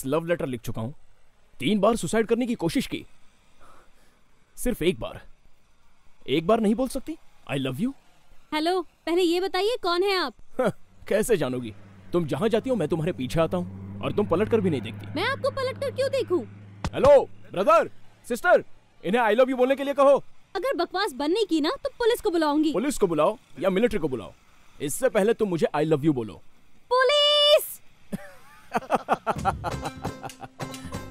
Love letter लिख चुका हूं, 3 बार सुसाइड करने की कोशिश की, सिर्फ एक बार नहीं बोल सकती आई लव यू? हेलो, पहले ये बताइए कौन है आप? कैसे जानोगी? तुम जहां जाती हो मैं तुम्हारे पीछे आता हूं और तुम पलट कर भी नहीं देखती। मैं आपको पलट कर क्यों देखूं? हेलो ब्रदर सिस्टर, इन्हें आई लव यू बोलने के लिए कहो। अगर बकवास बनने की ना तो पुलिस को बुलाऊंगी। पुलिस को बुलाओ या मिलिट्री को बुलाओ, इससे पहले तुम मुझे आई लव यू बोलो। पुलिस!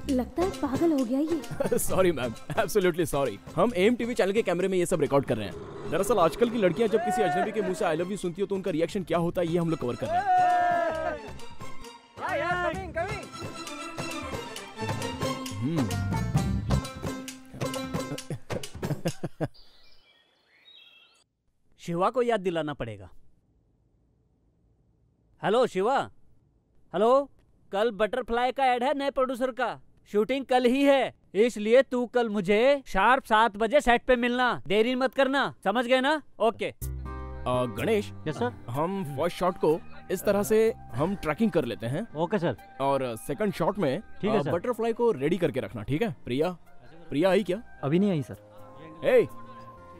लगता है पागल हो गया ये। Sorry ma'am, absolutely sorry. हम एम टीवी चैनल के कैमरे में ये सब रिकॉर्ड कर रहे हैं। दरअसल आजकल की लड़कियां जब किसी अजनबी के मुंह से आई लव यू सुनती हो तो उनका रिएक्शन क्या होता है ये हम लोग कवर कर रहे हैं। शिवा को याद दिलाना पड़ेगा। हेलो शिवा, हेलो, कल बटरफ्लाई का ऐड है नए प्रोड्यूसर का, शूटिंग कल ही है, इसलिए तू कल मुझे शार्प 7 बजे सेट पे मिलना, देरी मत करना, समझ गए ना? ओके। गणेश। Yes sir. हम फर्स्ट शॉट को इस तरह से हम ट्रैकिंग कर लेते हैं। Okay sir. और सेकंड शॉट में ठीक है सर। बटरफ्लाई को रेडी करके रखना, ठीक है? प्रिया आई क्या? अभी नहीं आई सर। ए,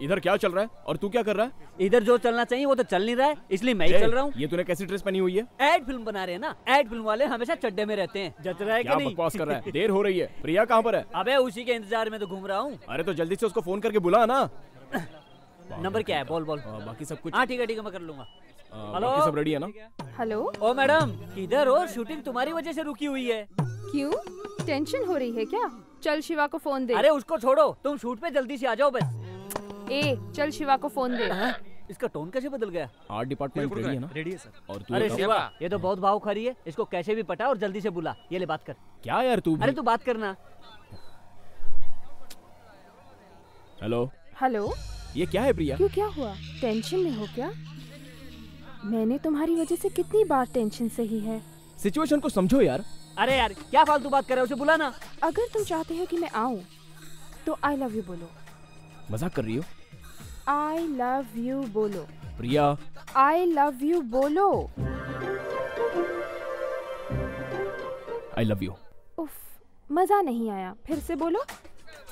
इधर क्या चल रहा है और तू क्या कर रहा है? इधर जो चलना चाहिए वो तो चल नहीं रहा है, इसलिए मैं ही चल रहा हूँ। ये तूने कैसी ड्रेस पहनी हुई है? एड फिल्म बना रहे हैं ना, एड फिल्म वाले हमेशा चड्डे में रहते हैं, जच रहा है क्या कि नहीं? बकवास कर रहा है? देर हो रही है। प्रिया कहाँ पर है? अबे उसी के इंतजार में तो घूम रहा हूँ। अरे तो जल्दी से उसको फोन करके बुला ना। नंबर क्या है? बोल। बाकी सब कुछ? हाँ ठीक है मैं कर लूंगा। हेलो, बाकी सब रेडी है ना? हेलो। ओ मैडम, किधर हो? शूटिंग तुम्हारी वजह से रुकी हुई है। क्यों? टेंशन हो रही है क्या? चल शिवा को फोन दे। अरे उसको छोड़ो, तुम शूट पे जल्दी से आ जाओ बस। चल शिवा को फोन दे। इसका टोन कैसे बदल गया? आर्ट डिपार्टमेंट रेडी है ना? रेडी है सर। और तू? अरे शिवा, ये तो बहुत भाव खरी है, इसको कैसे भी पटा और जल्दी से बुला। ये ले बात कर। क्या यार तू? अरे तू बात करना। हेलो। ये क्या है प्रिया? क्यों, क्या हुआ? टेंशन में हो क्या? मैंने तुम्हारी वजह से कितनी बार टेंशन सही है। सिचुएशन को समझो यार। अरे यार क्या फालतू बात कर रहे हो, उसे बुला ना। अगर तुम चाहते हो कि मैं आऊँ तो आई लव यू बोलो। मजाक कर रही हो? आई लव यू बोलो। प्रिया, आई लव यू बोलो। आई लव यू। उफ, मजा नहीं आया, फिर से बोलो।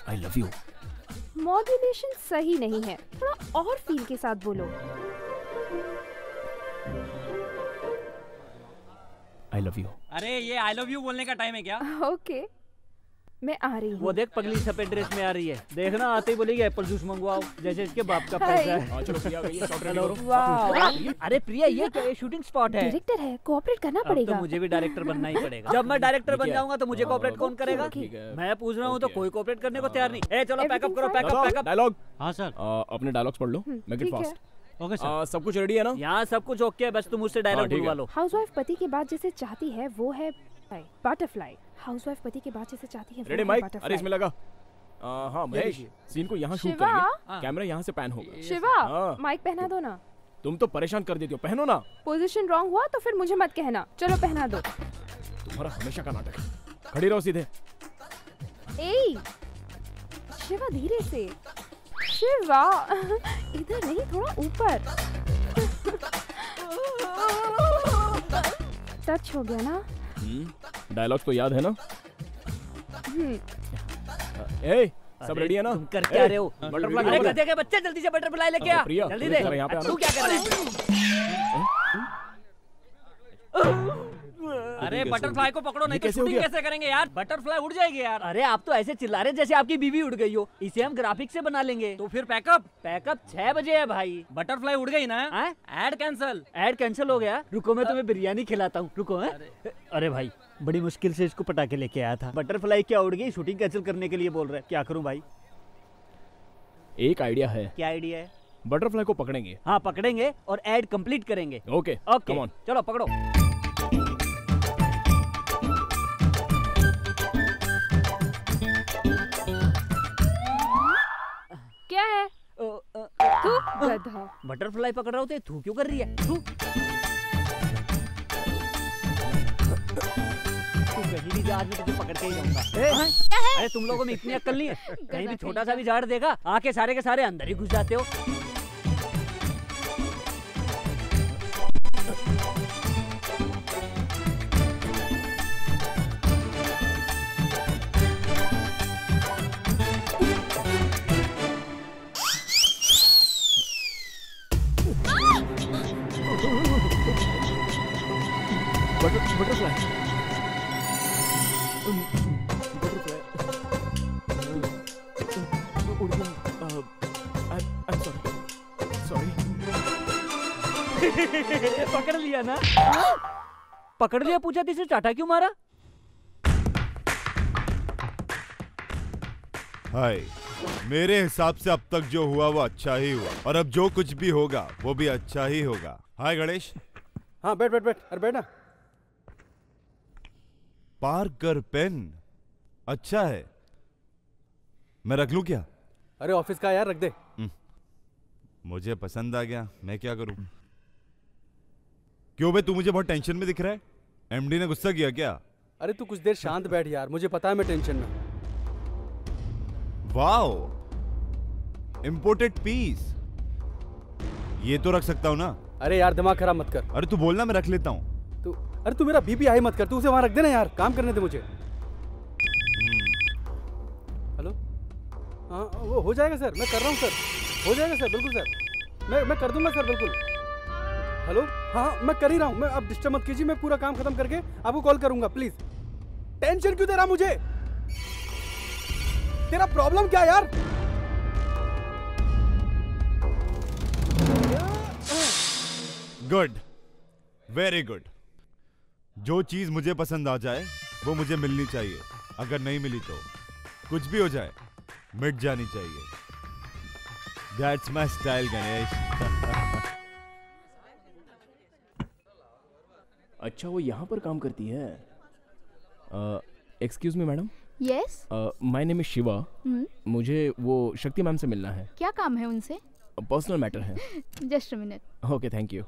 आई लव यू। मॉड्यूलेशन सही नहीं है, थोड़ा और फील के साथ बोलो। आई लव यू। अरे ये आई लव यू बोलने का टाइम है क्या? ओके, मैं आ रही हूँ। वो देख पगली सफेद ड्रेस में आ रही है, देखना आते ही बोलेगी एप्पल जूस मंगवाओ, जैसे इसके बाप का पैसा है। चलो प्रिया गई है, शॉट रेडी करो। वाह। अरे प्रिया ये क्या, ये शूटिंग स्पॉट है। डायरेक्टर है, कोऑपरेट करना अब पड़ेगा। तो मुझे भी डायरेक्टर बनना ही पड़ेगा। जब मैं डायरेक्टर बन जाऊंगा तो मुझे कोऑपरेट कौन करेगा? मैं पूछ रहा हूँ तो कोई कोऑपरेट करने को तैयार नहीं। ए चलो पैकअप करो, पैकअप। डायलॉग। हाँ सर। अपने डायलॉग्स पढ़ लो, make it fast. Okay sir. सब कुछ रेडी है ना? यहाँ सब कुछ ओके है, बस तुम मुझसे डायलॉग बुलवा लो। हाउसवाइफ पति के बाद जैसे चाहती है वो है बटरफ्लाई। हाउसवाइफ पति के बाद जैसे चाहती है वो रेडी है माइक? बटरफ्लाई। अरे इसमें लगा। हाँ महेश, सीन को यहाँ शूट शिवा? करेंगे, कैमरा यहाँ से पैन होगा। शिवा, माइक पहना दो ना। तुम तो परेशान कर देती हो, पहनो ना। पोजीशन रॉन्ग हुआ तो फिर मुझे मत कहना। चलो पहना दो। तुम्हारा हमेशा का नाटक है। खड़ी रहो सीधे। ए शिवा, धीरे से। शिवा, इधर नहीं, थोड़ा ऊपर। टच हो गया ना? डायलॉग तो याद है ना? ए, सब रेडी है ना? तुम कर क्या रहे हो? बटरफ्लाई। अरे गधे के बच्चे, जल्दी से बटरफ्लाई लेके आ। प्रिया, जल्दी दे। तू क्या कर रहा है? अरे कैसे बटरफ्लाई होगी? को पकड़ो, नहीं ये तो कैसे हो शूटिंग गया? कैसे करेंगे यार? बटरफ्लाई उड़ जाएगी यार। अरे आप तो ऐसे चिल्ला रहे जैसे आपकी बीवी उड़ गई हो। इसे हम ग्राफिक से बना लेंगे। तो फिर पैकअप 6 बजे है भाई। बटरफ्लाई उड़ गई ना? ऐड कैंसिल हो गया। रुको मैं तुम्हें बिरयानी खिलाता हूँ, रुको। अरे भाई बड़ी मुश्किल से इसको पटा के लेके आया था। बटरफ्लाई क्या उड़ गई? शूटिंग कैंसिल करने के लिए बोल रहे हैं। क्या करूँ भाई? एक आइडिया है। क्या आइडिया है? बटरफ्लाई को पकड़ेंगे। हाँ पकड़ेंगे और ऐड कंप्लीट करेंगे। Okay come on. चलो पकड़ो। क्या है? तू गधा। बटरफ्लाई पकड़ रहे होते, तू क्यों कर रही है? तू कहीं भी जा, आज मैं तुझे पकड़ के ही जाऊंगा। अरे तुम लोगों में इतनी अक्ल नहीं है? कहीं भी छोटा सा भी झाड़ देगा, आके सारे के सारे अंदर ही घुस जाते हो। बटरफ्लाई उड़ गया। सॉरी। पकड़ लिया ना? पकड़ लिया, पूछा तिसे चाटा क्यों मारा? हाय, मेरे हिसाब से अब तक जो हुआ वो अच्छा ही हुआ, और अब जो कुछ भी होगा वो भी अच्छा ही होगा। हाय गणेश। हाँ बैठ बैठ बैठ, अरे बैठ ना। पार्कर पेन अच्छा है, मैं रख लूं क्या? अरे ऑफिस का यार, रख दे। मुझे पसंद आ गया, मैं क्या करूं? क्यों बे, तू मुझे बहुत टेंशन में दिख रहा है? एमडी ने गुस्सा किया क्या? अरे तू कुछ देर शांत बैठ यार, मुझे पता है मैं टेंशन में। वाओ, इंपोर्टेड पीस, ये तो रख सकता हूं ना? अरे यार दिमाग खराब मत कर। अरे तू बोलना, मैं रख लेता हूं। अरे तू मेरा बीपी हाई मत कर, तू उसे वहां रख देना यार, काम करने दे मुझे। हेलो, हाँ वो हो जाएगा सर, मैं कर रहा हूँ सर, हो जाएगा सर, बिल्कुल सर, मैं कर दूंगा सर, बिल्कुल। हेलो, हाँ मैं कर ही रहा हूँ, मैं अब डिस्टर्ब मत कीजिए, मैं पूरा काम खत्म करके आपको कॉल करूंगा, प्लीज। टेंशन क्यों दे रहा मुझे? तेरा प्रॉब्लम क्या यार? Good, very good. जो चीज मुझे पसंद आ जाए वो मुझे मिलनी चाहिए, अगर नहीं मिली तो कुछ भी हो जाए मिट जानी चाहिए। That's my style, Ganesh. अच्छा, वो यहाँ पर काम करती है। Excuse me madam. Yes. My name is Shiva. मुझे वो शक्ति मैम से मिलना है। क्या काम है उनसे? पर्सनल मैटर है। Just a minute. Okay, thank you.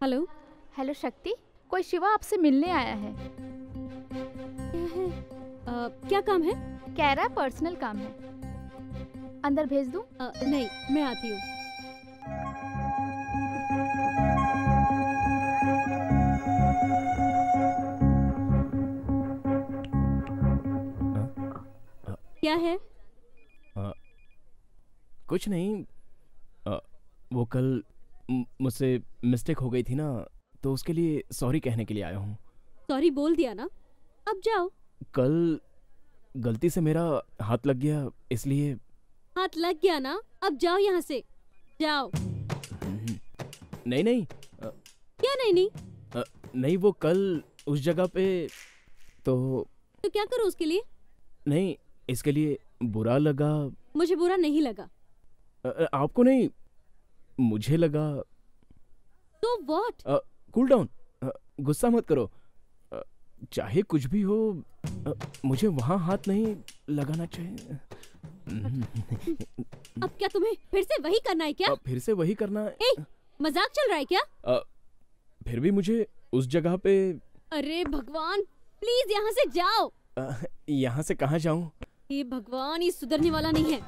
Hello. Hello शक्ति, कोई शिवा आपसे मिलने आया है। क्या काम है? कह रहा है पर्सनल काम है। अंदर भेज दूं? नहीं, मैं आती हूँ। क्या है? कुछ नहीं, वो कल मुझसे मिस्टेक हो गई थी ना, तो उसके लिए सॉरी कहने के लिए आया हूँ। सॉरी बोल दिया ना, अब जाओ। कल गलती से मेरा हाथ लग गया, इसलिए। हाथ लग गया ना, अब जाओ यहाँ से, जाओ। नहीं नहीं। क्या नहीं नहीं? नहीं, वो कल उस जगह पे तो क्या करूँ उसके लिए? नहीं, इसके लिए बुरा लगा। मुझे बुरा नहीं लगा। आपको नहीं, मुझे लगा। तो व्हाट? कूल डाउन, गुस्सा मत करो। चाहे कुछ भी हो, मुझे वहां हाथ नहीं लगाना चाहिए। अब क्या तुम्हें फिर से वही करना है क्या? फिर से वही करना है? मजाक चल रहा है क्या? फिर भी मुझे उस जगह पे। अरे भगवान, प्लीज यहाँ से जाओ। यहाँ से कहाँ जाऊँ? ये भगवान, ये सुधरने वाला नहीं है।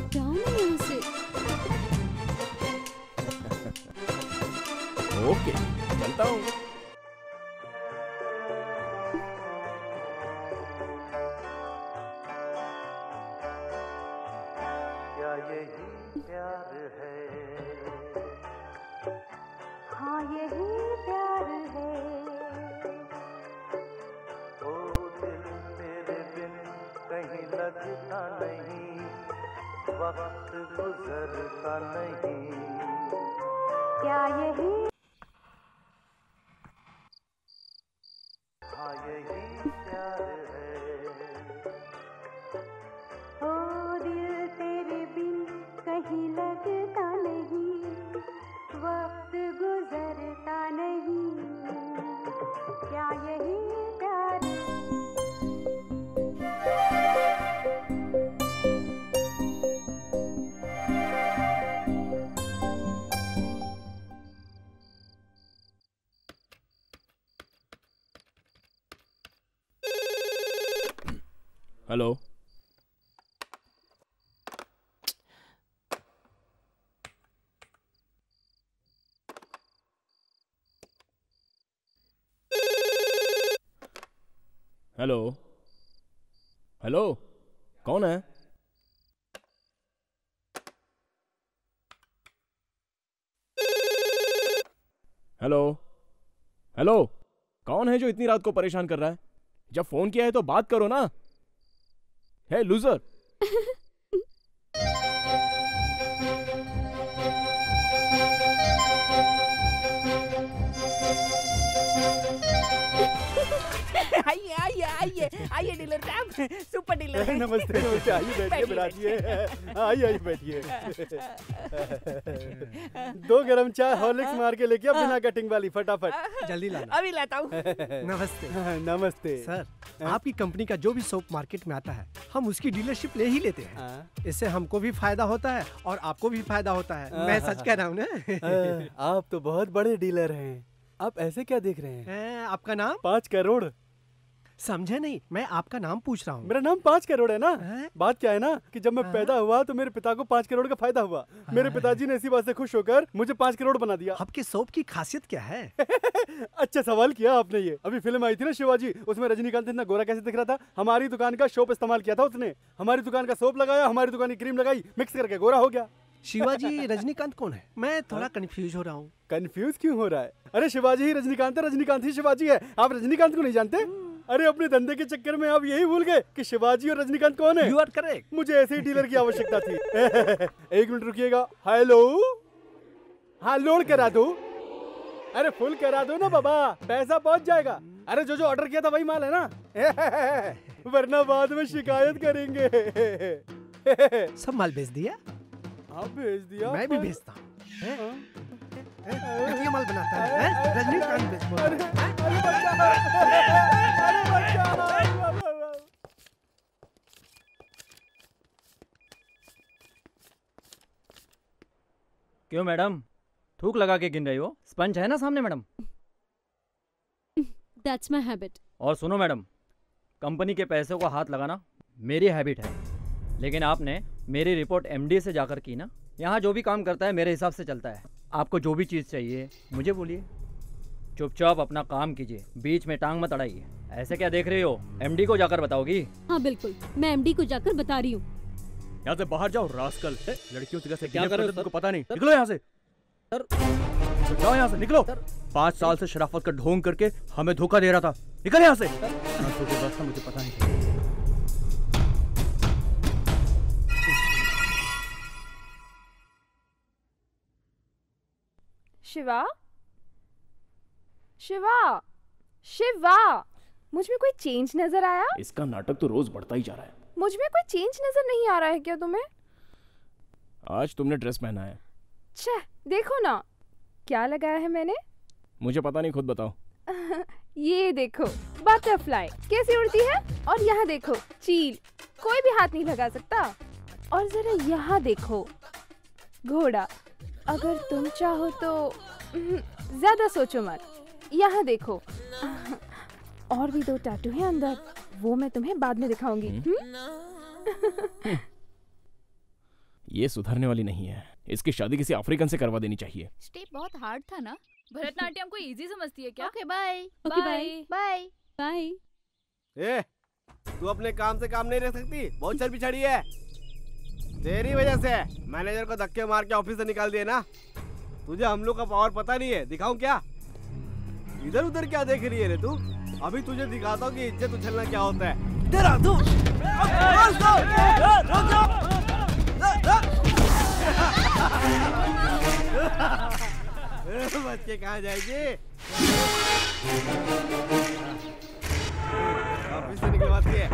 जाओ ना यहाँ से। ओके, चलता हूँ। क्या यही प्यार है लगता नहीं, वक्त गुजरता नहीं। क्या यही हाँ यही प्यार है। ओ दिल तेरे बिन कहीं लगता नहीं, वक्त गुजरता नहीं। क्या यही प्यार हेलो। हेलो हेलो, कौन है? हेलो हेलो, कौन है जो इतनी रात को परेशान कर रहा है? जब फोन किया है तो बात करो ना। है लूजर। आइए आइए आइए आइए डीलर साहब, सुपर डीलर। नमस्ते नमस्ते, आइए बैठिए बैठिए। आइए आइए बैठिए। 2 गरम चाय हॉर्लिक्स मार के लेके अब बिना कटिंग वाली, फटाफट जल्दी लाना। अभी लाता हूँ। नमस्ते। नमस्ते सर, आपकी कंपनी का जो भी सोप मार्केट में आता है हम उसकी डीलरशिप ले ही लेते हैं। इससे हमको भी फायदा होता है और आपको भी फायदा होता है। मैं सच कह रहा हूँ ना। आप तो बहुत बड़े डीलर हैं। आप ऐसे क्या देख रहे हैं? आपका नाम? 5 करोड़। समझे नहीं, मैं आपका नाम पूछ रहा हूँ। मेरा नाम 5 करोड़ है ना। बात क्या है ना कि जब मैं पैदा हुआ तो मेरे पिता को 5 करोड़ का फायदा हुआ। मेरे पिताजी ने इसी बात से खुश होकर मुझे 5 करोड़ बना दिया। आपके सोप की खासियत क्या है? अच्छा सवाल किया आपने। ये अभी फिल्म आई थी ना शिवाजी, उसमें रजनीकांत इतना गोरा कैसे दिख रहा था? हमारी दुकान का सोप इस्तेमाल किया था उसने। हमारी दुकान का सोप लगाया, हमारी दुकान की क्रीम लगाई, मिक्स करके गोरा हो गया। शिवाजी रजनीकांत कौन है? मैं थोड़ा कंफ्यूज हो रहा हूँ। कंफ्यूज क्यों हो रहा है? अरे शिवाजी ही रजनीकांत है, रजनीकांत ही शिवाजी है। आप रजनीकांत को नहीं जानते? अरे अपने धंधे के चक्कर में आप यही भूल गए कि शिवाजी और रजनीकांत कौन है। You are correct. मुझे ऐसे ही डीलर की आवश्यकता थी। 1 मिनट रुकिएगा। हेलो, हाँ लोड करा दो। अरे फुल करा दो ना बाबा, पैसा पहुंच जाएगा। अरे जो जो ऑर्डर किया था वही माल है ना। वरना बाद में शिकायत करेंगे। सब माल भेज दिया? आप भेज दिया? मैं भी भेजता हूँ। ये माल बनाता है रजनीकांत भेज। क्यों मैडम, थूक लगा के गिन रही हो? स्पंज है ना सामने मैडम। That's my habit. और सुनो मैडम, कंपनी के पैसे को हाथ लगाना मेरी हैबिट है, लेकिन आपने मेरी रिपोर्ट एमडी से जाकर की ना। यहाँ जो भी काम करता है मेरे हिसाब से चलता है। आपको जो भी चीज़ चाहिए मुझे बोलिए, चुपचाप अपना काम कीजिए, बीच में टांग मत अड़ाइए। ऐसे क्या देख रही हो? एमडी को जाकर बताओगी? हाँ बिल्कुल, मैं एमडी को जाकर बता रही हूँ। यहाँ से बाहर जाओ रास्कल। लड़कियों से क्या कर रहे हो? तुमको पता नहीं। निकलो यहाँ से सर। जाओ यहाँ से, निकलो। 5 साल से शराफत का ढोंग करके हमें धोखा दे रहा था। निकल यहाँ से। मुझे पता नहीं। शिवा, शिवा, शिवा, मुझ में कोई चेंज नजर आया? इसका नाटक तो रोज बढ़ता ही जा रहा है। मुझ में कोई चेंज नजर नहीं आ रहा है क्या तुम्हें? आज तुमने ड्रेस पहना है। छह, देखो ना क्या लगाया है मैंने। मुझे पता नहीं, खुद बताओ। ये देखो बटरफ्लाई कैसी उड़ती है, और यहाँ देखो चील, कोई भी हाथ नहीं लगा सकता। और जरा यहाँ देखो घोड़ा, अगर तुम चाहो तो ज्यादा सोचो मत। यहाँ देखो और भी 2 टैटू हैं अंदर, वो मैं तुम्हें बाद में दिखाऊंगी। ये सुधरने वाली नहीं है। इसकी शादी किसी अफ्रीकन से करवा देनी चाहिए। स्टेप बहुत हार्ड था ना। भरतनाट्यम को इजी समझती है क्या? Okay bye. Okay bye bye bye. ए, तू अपने काम से काम नहीं रख सकती? बहुत चल पिछड़ी है। तेरी वजह से मैनेजर को धक्के मार के ऑफिस से निकाल दिए ना। तुझे हम लोग का पावर पता नहीं है? दिखाऊं क्या? इधर उधर क्या देख रही है रे तू? अभी तुझे दिखाता हूँ कि इज्जत उछलना क्या होता है। तेरा बच के कहाँ जाएगी? ऑफिस से निकलवाती है।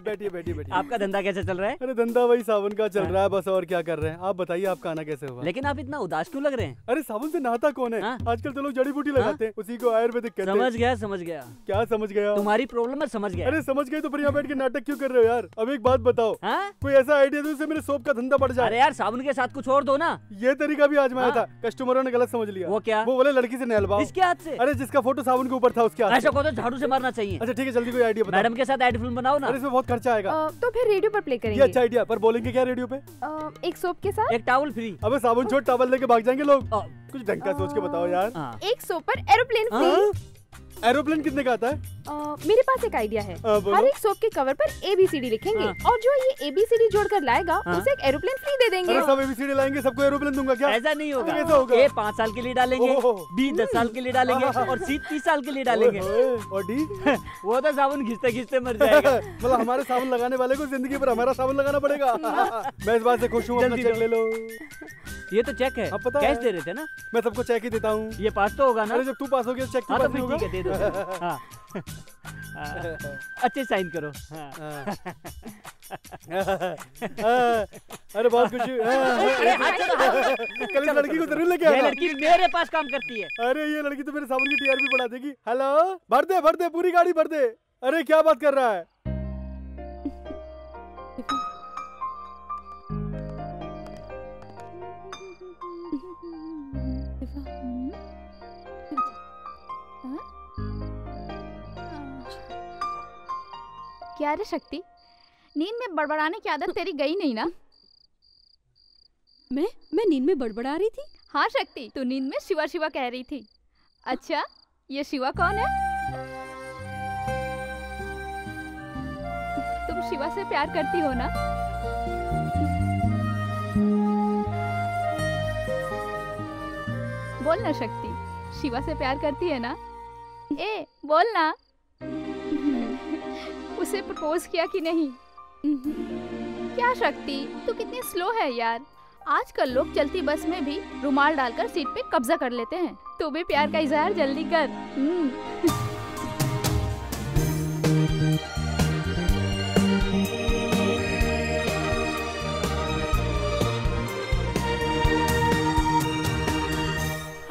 बैठिए बैठिए बैठिए। आपका धंधा कैसे चल रहा है? अरे धंधा वही साबुन का चल रहा है बस, और क्या कर रहे हैं। आप बताइए आपका आना कैसे हुआ? लेकिन आप इतना उदास क्यों लग रहे हैं? अरे साबुन से नहाता कौन है? आजकल तो लोग जड़ी बूटी लगाते हैं, उसी को आयुर्वेदिक कहते हैं। समझ गया। क्या समझ गया? तुम्हारी प्रॉब्लम है, समझ गया। अरे समझ गए तो फिर यहाँ बैठ के नाटक क्यों कर रहे हो यार? अब एक बात बताओ, कोई ऐसा आइडिया दो जिससे मेरे सोप का धंधा बढ़ जाए। अरे यार साबुन के साथ कुछ और दो ना। ये तरीका भी आजमाया था, कस्टमरों ने गलत समझ लिया। वो क्या? वो बोले लड़की से नहलवाओ। इसके हाथ से? अरे जिसका फोटो साबुन के ऊपर था उसके हाथ से। ऐसा को तो झाड़ू से मारना चाहिए। अच्छा ठीक है, जल्दी कोई आइडिया बताओ। मैडम के साथ एड फिल्म बनाओ ना। अरे इसमें बहुत खर्चा आएगा। तो फिर रेडियो पर प्ले करेंगे। ये अच्छा आइडिया, पर बोलेंगे क्या रेडियो पे? एक सोप के साथ एक टॉवल फ्री। अबे साबुन छोड़, टॉवल लेके भाग जाएंगे लोग। कुछ ढंग का सोच के बताओ यार। एक सोप पर एरोप्लेन फ्री। एरोप्लेन कितने का आता है? मेरे पास एक आइडिया है। हर एक सोप के कवर पर ABCD लिखेंगे और जो ये ABCD जोड़कर लाएगा उसे एक एरोप्लेन फ्री दे देंगे। अरे सब ABCD लाएंगे, सबको एरोप्लेन दूंगा क्या? ऐसा नहीं होगा। कैसा होगा? A 5 साल के लिए डालेंगे, B 10 साल के लिए डालेंगे और C 30 साल के लिए डालेंगे। और D? वो तो साबुन घिसते घिसते मर जाएगा। मतलब हमारे साबुन लगाने वाले को जिंदगी भर हमारा साबुन लगाना पड़ेगा। मैं इस बात से खुश हूँ। चेक ले लो। ये तो चेक है, अब पता कैश है? दे रहे थे ना। मैं सबको चेक ही देता हूँ। ये पास तो होगा ना? अरे जब तू पास हो गया चेक हाँ तो तो फिर ठीक है, दे दो। हाँ। अच्छे साइन करो। अरे बहुत खुशी। कल इस लड़की को जरूर लेके आना। ये लड़की मेरे पास काम करती है। अरे ये लड़की तो मेरे साबुन की TRP बढ़ा देगी। हेलो, भर दे पूरी गाड़ी भर दे। अरे क्या बात कर रहा है? क्या रे शक्ति, नींद में बड़बड़ाने की आदत तेरी गई नहीं ना? मैं नींद में बड़बड़ा रही थी? हाँ शक्ति, तू नींद में शिवा शिवा कह रही थी। अच्छा, ये शिवा कौन है? तुम शिवा से प्यार करती हो ना? बोल ना शक्ति, शिवा से प्यार करती है ना? ए बोल ना। उसे प्रपोज किया कि नहीं? क्या शक्ति, तू कितनी स्लो है यार। आजकल लोग चलती बस में भी रुमाल डालकर सीट पे कब्जा कर लेते हैं। तू भी प्यार का इजहार जल्दी कर।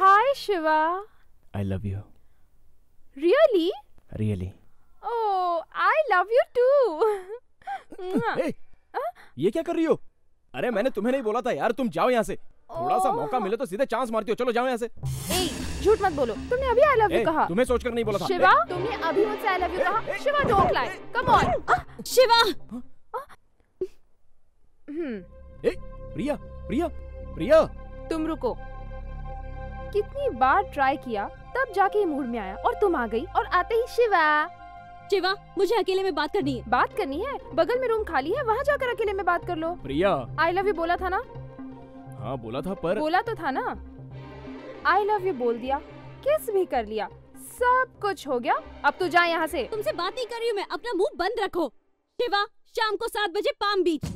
Hi Shiva. I love you. Really? Really. Oh, I love you too. ये क्या कर रही हो? अरे मैंने तुम्हें नहीं बोला था यार, तुम जाओ यहाँ से। थोड़ा सा मौका मिले तो सीधे चांस मारती हो। चलो जाओ यहाँ से। झूठ मत बोलो, तुमने अभी आई लव यू कहा। तुम्हें सोचकर नहीं बोला था। शिवा, तुमने अभी मुझसे आई लव यू कहा। Shiva, don't lie, come on. Shiva. Priya, Priya, Priya. तुम रुको। कितनी बार ट्राई किया तब जाके मूड में आया और तुम आ गई और आते ही शिवा। शिवा, मुझे अकेले में बात करनी है। बात करनी है? बगल में रूम खाली है, वहाँ जाकर अकेले में बात कर लो। प्रिया, आई लव यू बोला था ना? हाँ बोला था, पर बोला तो था ना। आई लव यू बोल दिया, किस भी कर लिया, सब कुछ हो गया। अब तू जा यहाँ से। तुमसे बात नहीं कर रही हूँ मैं, अपना मुंह बंद रखो। शिवा, शाम को 7 बजे पाम बीच।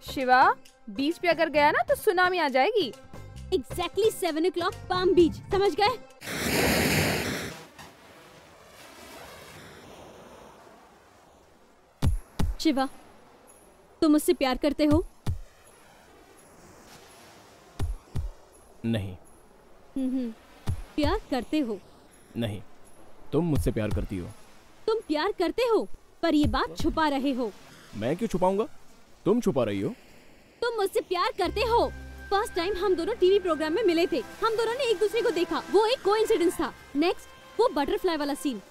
शिवा, बीच पे अगर गया ना तो सुनामी आ जाएगी। Exactly 7 o'clock पाम बीच, समझ गए? शिवा, तुम मुझसे प्यार करते हो? नहीं। प्यार करते हो? नहीं। तुम मुझसे प्यार करती हो? तुम प्यार करते हो, पर ये बात छुपा रहे हो। मैं क्यों छुपाऊंगा? तुम छुपा रही हो। तुम मुझसे प्यार करते हो। फर्स्ट टाइम हम दोनों टीवी प्रोग्राम में मिले थे, हम दोनों ने एक दूसरे को देखा, वो एक कोइंसिडेंस था। नेक्स्ट, वो बटरफ्लाई वाला सीन,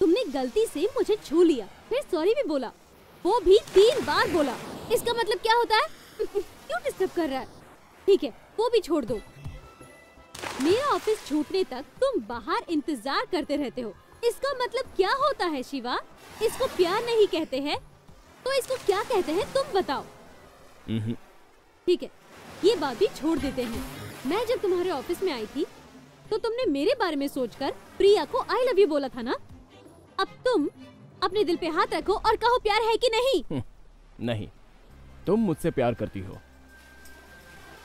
तुमने गलती से मुझे छू लिया, फिर सॉरी भी बोला, वो भी 3 बार बोला। इसका मतलब क्या होता है? क्यों डिस्टर्ब कर रहा है? ठीक है, वो भी छोड़ दो। मेरा ऑफिस छूटने तक तुम बाहर इंतजार करते रहते हो, इसका मतलब क्या होता है शिवा? इसको प्यार नहीं कहते हैं तो इसको क्या कहते हैं, तुम बताओ। ठीक है, ये बात भी छोड़ देते हैं। मैं जब तुम्हारे ऑफिस में आई थी तो तुमने मेरे बारे में सोचकर प्रिया को आई लव यू बोला था ना? अब तुम अपने दिल पे हाथ रखो और कहो प्यार है कि नहीं। नहीं, तुम मुझसे प्यार करती हो।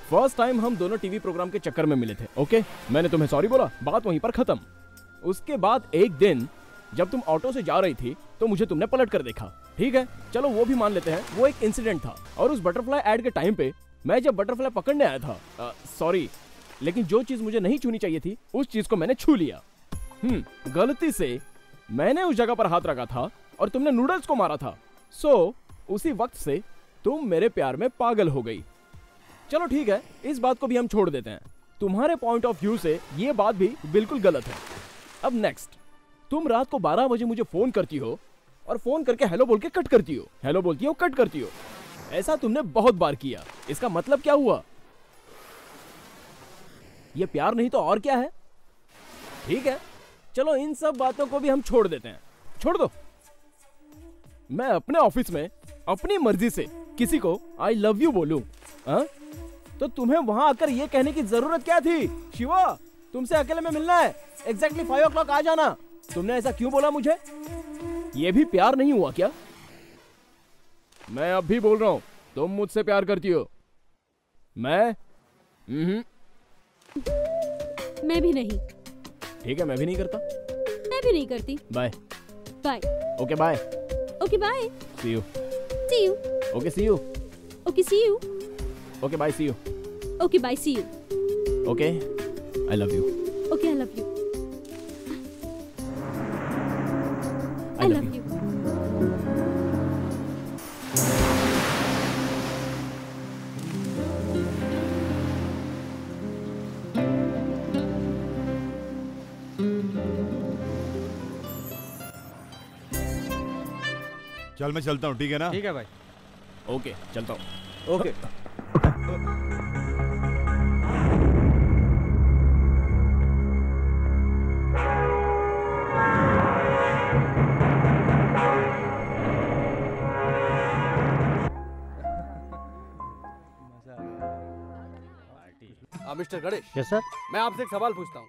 फर्स्ट टाइम हम दोनों टीवी प्रोग्राम के चक्कर में मिले थे, ओके? मैंने तुम्हें सॉरी बोला, बात वहीं पर खत्म। उसके बाद एक दिन जब तुम ऑटो से जा रही थी तो मुझे तुमने पलट कर देखा, ठीक है? चलो वो भी मान लेते हैं, वो एक इंसिडेंट था। और उस बटरफ्लाई एड के टाइम पे मैं जब बटरफ्लाई पकड़ने आया था, सॉरी, लेकिन जो चीज मुझे नहीं छूनी चाहिए थी उस चीज को मैंने छू लिया। गलती से मैंने उस जगह पर हाथ रखा था और तुमने नूडल्स को मारा था। सो उसी वक्त से तुम मेरे प्यार में पागल हो गई। चलो ठीक है, इस बात को भी हम छोड़ देते हैं। तुम्हारे पॉइंट ऑफ व्यू से ये बात भी बिल्कुल गलत है। अब नेक्स्ट, तुम रात को 12 बजे मुझे फोन करती हो और फोन करके हेलो बोल के कट करती हो, हेलो बोलती हो कट करती हो। ऐसा तुमने बहुत बार किया। इसका मतलब क्या हुआ? ये प्यार नहीं तो और क्या है? ठीक है, चलो इन सब बातों को भी हम छोड़ देते हैं। छोड़ दो। मैं अपने ऑफिस में अपनी मर्जी से किसी को आई लव यू बोलूं, तो तुम्हें वहां आकर ये कहने की जरूरत क्या थी? शिवा, तुमसे अकेले में मिलना है, एग्जैक्टली 5 o'clock आ जाना। तुमने ऐसा क्यों बोला मुझे? ये भी प्यार नहीं हुआ क्या? मैं अब भी बोल रहा हूँ, तुम मुझसे प्यार करती हो। मैं भी नहीं। ठीक है, मैं भी नहीं करता। मैं भी नहीं करती। Bye. Bye. Okay bye. Okay bye. See you. See you. Okay see you. Okay see you. Okay bye see you. Okay bye see you. Okay I love you. Okay I love you. I love you. चल मैं चलता हूँ, ठीक है ना? ठीक है भाई। ओके चलता हूँ। Okay. Mister Ganesh. Yes sir. मैं आपसे एक सवाल पूछता हूँ।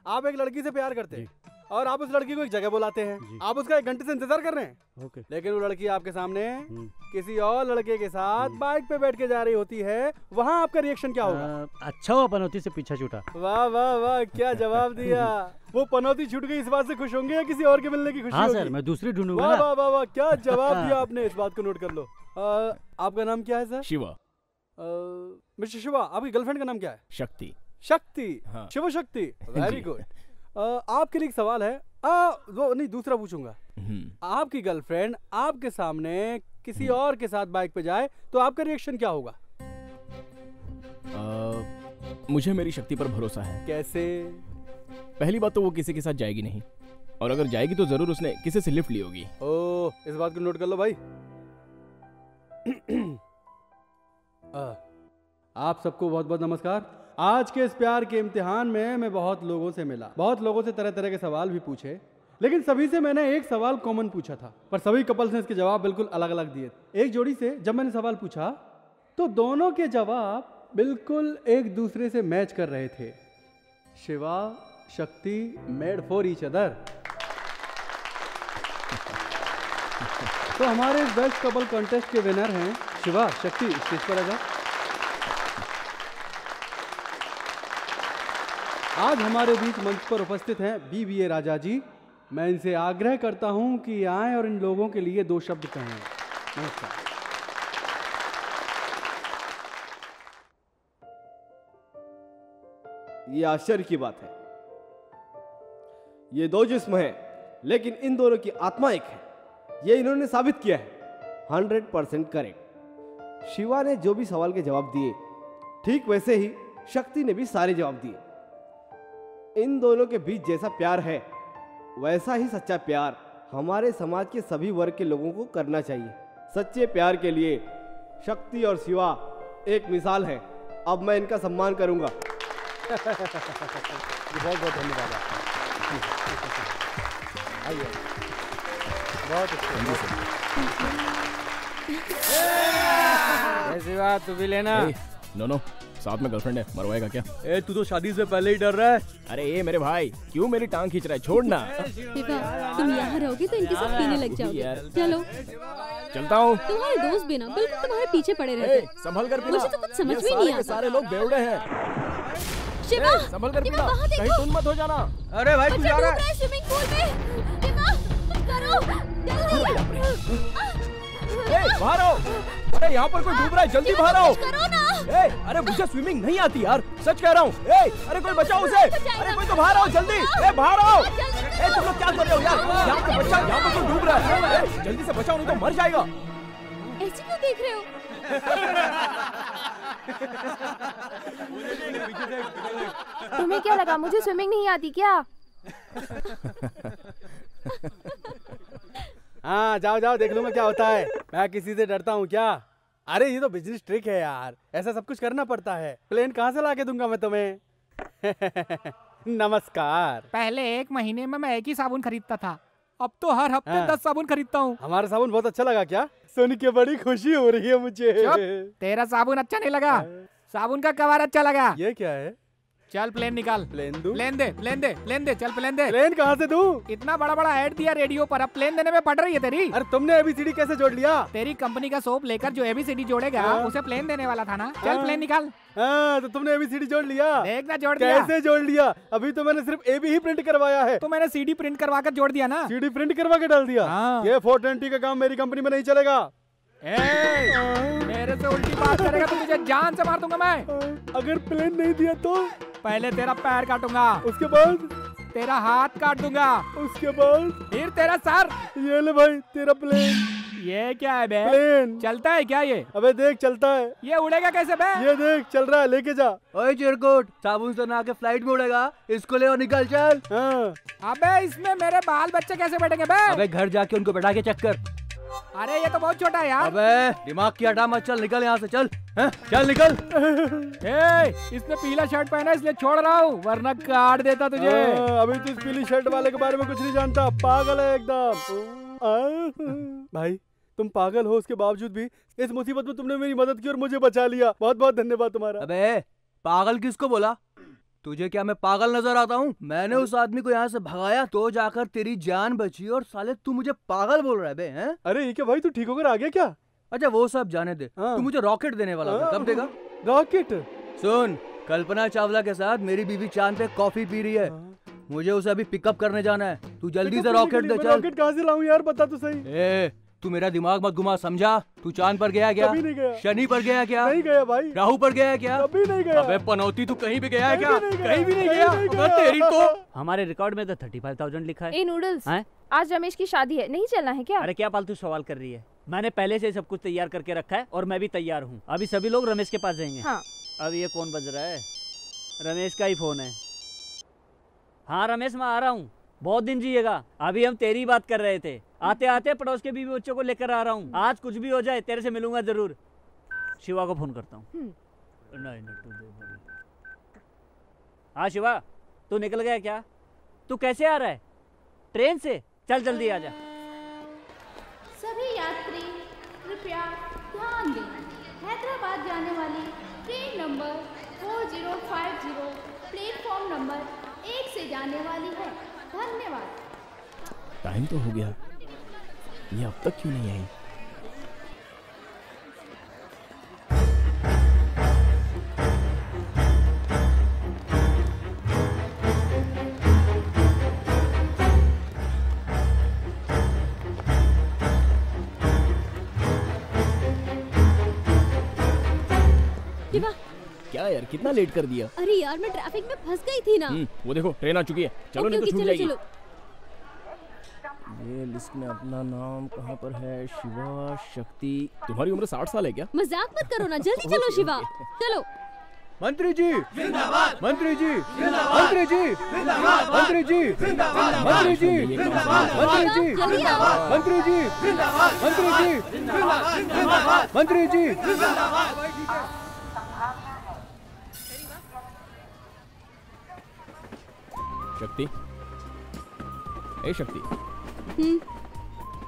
आप एक लड़की से प्यार करते हैं और आप उस लड़की को एक जगह बुलाते हैं, आप उसका 1 घंटे से इंतजार कर रहे हैं। ओके। लेकिन वो लड़की आपके सामने किसी और लड़के के साथ बाइक पे बैठ के जा रही होती है, वहाँ आपका रिएक्शन क्या होगा? अच्छा हुआ पनौती से पीछा छूटा। वाह वाह वाह, क्या जवाब दिया। वो पनौती छूट गई इस बात से खुश होंगे या किसी और के मिलने की खुशी? हाँ होगी? सर, मैं दूसरी ढूंढूंगा। वाह वाह वाह वाह, क्या जवाब दिया आपने, इस बात को नोट कर लो। आपका नाम क्या है सर? शिवा। मिस्टर शिवा, आपकी गर्लफ्रेंड का नाम क्या है? शक्ति। शक्ति। हाँ। Shiv Shakti, very good. आपके लिए एक सवाल है। वो नहीं, दूसरा पूछूंगा। आपकी गर्लफ्रेंड आपके सामने किसी और के साथ बाइक पे जाए तो आपका रिएक्शन क्या होगा? मुझे मेरी शक्ति पर भरोसा है। कैसे? पहली बात तो वो किसी के साथ जाएगी नहीं, और अगर जाएगी तो जरूर उसने किसी से लिफ्ट ली होगी। ओह, इस बात को नोट कर लो भाई। आप सबको बहुत बहुत नमस्कार। आज के इस प्यार के इम्तिहान में मैं बहुत लोगों से मिला, बहुत लोगों से तरह तरह के सवाल भी पूछे, लेकिन सभी से मैंने एक सवाल कॉमन पूछा था, पर सभी कपल्स ने इसके जवाब बिल्कुल अलग अलग दिए। एक जोड़ी से जब मैंने सवाल पूछा तो दोनों के जवाब बिल्कुल एक दूसरे से मैच कर रहे थे। शिवा, शक्ति मेड फॉर ईच अदर। तो हमारे इस बेस्ट कपल कॉन्टेस्ट के विनर हैं शिवा, शक्ति। स्टेज पर आ जाओ। आज हमारे बीच मंच पर उपस्थित हैं BBA राजा जी। मैं इनसे आग्रह करता हूं कि आएं और इन लोगों के लिए 2 शब्द कहें। नमस्कार। ये आश्चर्य की बात है, ये 2 जिस्म हैं, लेकिन इन दोनों की आत्मा एक है। ये इन्होंने साबित किया है। 100% करेक्ट। शिवा ने जो भी सवाल के जवाब दिए, ठीक वैसे ही शक्ति ने भी सारे जवाब दिए। इन दोनों के बीच जैसा प्यार है, वैसा ही सच्चा प्यार हमारे समाज के सभी वर्ग के लोगों को करना चाहिए। सच्चे प्यार के लिए शक्ति और शिवा एक मिसाल है। अब मैं इनका सम्मान करूंगा। बहुत बहुत धन्यवाद। आइए, बहुत अच्छा। शिवा, तू भी लेना। नो, साथ में गर्लफ्रेंड है, मरवाएगा क्या? तू तो शादी से पहले ही डर रहा है। अरे ये मेरे भाई, क्यों मेरी टांग खींच रहा है? छोड़ना। शिवा, तुम यहाँ रहोगे तो इनके साथ पीने लग जाओगे। चलो। चलता हूँ। तुम्हारे दोस्त भी ना बिल्कुल तुम्हारे पीछे पड़े रहते। संभल कर पीना। मुझे तो कुछ समझ में नहीं आता। सारे लोग बेवड़े हैं। शिवा, संभल कर पीना, कहीं तुम मत हो जाना। अरे भाई, तू जा रहा है स्विमिंग पूल में। शिवा, करो, बाहर आओ। अरे यहाँ पर कोई डूब रहा है, जल्दी बाहर आओ। करो ना। अरे मुझे स्विमिंग नहीं आती यार, सच कह रहा हूँ। अरे कोई बचाओ उसे। अरे कोई तो बाहर आओ जल्दी। बाहर आओ। तुम लोग क्या कर रहे हो यार? यहाँ पे बच्चा, यहाँ पर कोई डूब रहा है। जल्दी से बचाओ, नहीं तो मर जाएगा। ऐसे क्यों देख रहे हो? तुम्हें क्या लगा मुझे स्विमिंग नहीं आती क्या? हाँ, जाओ जाओ, देख लूंगा क्या होता है। मैं किसी से डरता हूँ क्या? अरे ये तो बिजनेस ट्रिक है यार, ऐसा सब कुछ करना पड़ता है। प्लेन कहाँ से लाके दूंगा मैं तुम्हें? नमस्कार। पहले 1 महीने में मैं एक ही साबुन खरीदता था, अब तो हर हफ्ते 10 साबुन खरीदता हूँ। हमारा साबुन बहुत अच्छा लगा क्या? सुन के बड़ी खुशी हो रही है मुझे। तेरा साबुन अच्छा नहीं लगा, साबुन का कवर अच्छा लगा। ये क्या है? चल प्लेन निकाल। प्लेन दूं? प्लेन दे, प्लेन दे, प्लेन दे, चल प्लेन दे। प्लेन कहाँ से दूं? इतना बड़ा बड़ा ऐड दिया रेडियो पर, अब प्लेन देने में पड़ रही है तेरी। अरे तुमने ABCD कैसे जोड़ लिया? तेरी कंपनी का सोप लेकर जो ABCD जोड़ेगा उसे प्लेन देने वाला था ना। चल प्लेन निकाल। हाँ, तो तुमने ABCD जोड़ लिया? देखना जोड़ दिया। कैसे जोड़ लिया? अभी तो मैंने सिर्फ AB ही प्रिंट करवाया है। तो मैंने CD प्रिंट करवा कर जोड़ दिया ना। CD प्रिंट करवा के डाल दिया? ये 420 का काम मेरी कंपनी में नहीं चलेगा। मेरे से उल्टी बात करेगा तो तुझे जान से मार दूंगा मैं। अगर प्लेन नहीं दिया तो? पहले तेरा पैर काटूंगा, उसके बाद तेरा हाथ काट दूंगा, उसके बाद फिर तेरा सर। ये ले भाई तेरा प्लेन। ये क्या है बे? प्लेन चलता है क्या ये? अबे देख चलता है। ये उड़ेगा कैसे बे? ये देख चल रहा है, लेके जा। ओए चिरकुट, साबुन से नहा के फ्लाइट में उड़ेगा, इसको ले और निकल चल। अबे इसमें मेरे बाल बच्चे कैसे बैठेंगे बे? अबे घर जाके उनको बैठा के चेक कर। अरे ये तो बहुत छोटा है यार। अबे दिमाग की हटा मत, चल निकल यहाँ से, चल चल निकल। इसने पीला शर्ट पहना इसलिए छोड़ रहा हूँ, वरना काट देता तुझे। अभी तो इस पीली शर्ट वाले के बारे में कुछ नहीं जानता, पागल है एकदम। भाई तुम पागल हो, उसके बावजूद भी इस मुसीबत में तुमने मेरी मदद की और मुझे बचा लिया। बहुत बहुत धन्यवाद तुम्हारा। अबे पागल किसको बोला? तुझे क्या मैं पागल नजर आता हूँ? मैंने उस आदमी को यहाँ से भगाया तो जाकर तेरी जान बची, और साले तू मुझे पागल बोल रहा है बे? हैं? अरे ये क्या भाई, तू ठीक होकर आ गया क्या? अच्छा वो सब जाने दे। तू मुझे रॉकेट देने वाला था, कब देगा? रॉकेट? सुन, कल्पना चावला के साथ मेरी बीवी चांद पे कॉफी पी रही है, मुझे उसे अभी पिकअप करने जाना है। तू जल्दी से रॉकेट दे। चल। रॉकेट कहाँ से लाऊं यार, बता तो सही। तू मेरा दिमाग मत घुमा, समझा? तू चांद पर गया क्या? कभी नहीं गया। शनि पर गया क्या? नहीं गया भाई। राहु पर गया क्या? कभी नहीं गया। अबे पनौती, तू कहीं भी गया है क्या? कहीं भी नहीं गया। अबे तेरी तो। हमारे रिकॉर्ड में तो 35,000 लिखा है। ए नूडल्स, हैं? आज रमेश की शादी है, नहीं चलना है क्या? अरे क्या फालतू सवाल कर रही है? मैंने पहले से सब कुछ तैयार करके रखा है और मैं भी तैयार हूँ। अभी सभी लोग रमेश के पास जाएंगे। हाँ। अब ये कौन बज रहा है? रमेश का ही फोन है। हाँ रमेश, मैं आ रहा हूँ। बहुत दिन जिएगा। अभी हम तेरी बात कर रहे थे। आते आते पड़ोस के बीवी बच्चों को लेकर आ रहा हूँ। आज कुछ भी हो जाए तेरे से मिलूंगा जरूर। शिवा को फोन करता हूँ। नहीं नट्टू दे। हाँ शिवा, तू निकल गया क्या? तू कैसे आ रहा है? ट्रेन से? चल जल्दी आ जा। सभी यात्री कृपया ध्यान दें, हैदराबाद जाने वाली ट्रेन नंबर 4050 प्लेटफॉर्म नंबर 1 से जाने वाली है। धन्यवाद। टाइम तो हो गया, ये अब तक क्यों नहीं आई? शिवा, क्या यार, कितना लेट कर दिया? अरे यार मैं ट्रैफिक में फंस गई थी ना। वो देखो ट्रेन आ चुकी है। चलो ओके, नहीं तो ओके, छूट चलो, जाएगी। चलो। ये लिस्ट में अपना नाम कहाँ पर है? शिवा, शक्ति। तुम्हारी उम्र 60 साल है क्या? मजाक मत करो ना, जल्दी चलो शिवा, चलो। मंत्री जी जिंदाबाद, मंत्री जी मंत्री जी जिंदाबाद, मंत्री जी जिंदाबाद, मंत्री जी जिंदाबाद, मंत्री जी जिंदाबाद, मंत्री जी जिंदाबाद, मंत्री जी जिंदाबाद, मंत्री जी जिंदाबाद। शक्ति, ए शक्ति।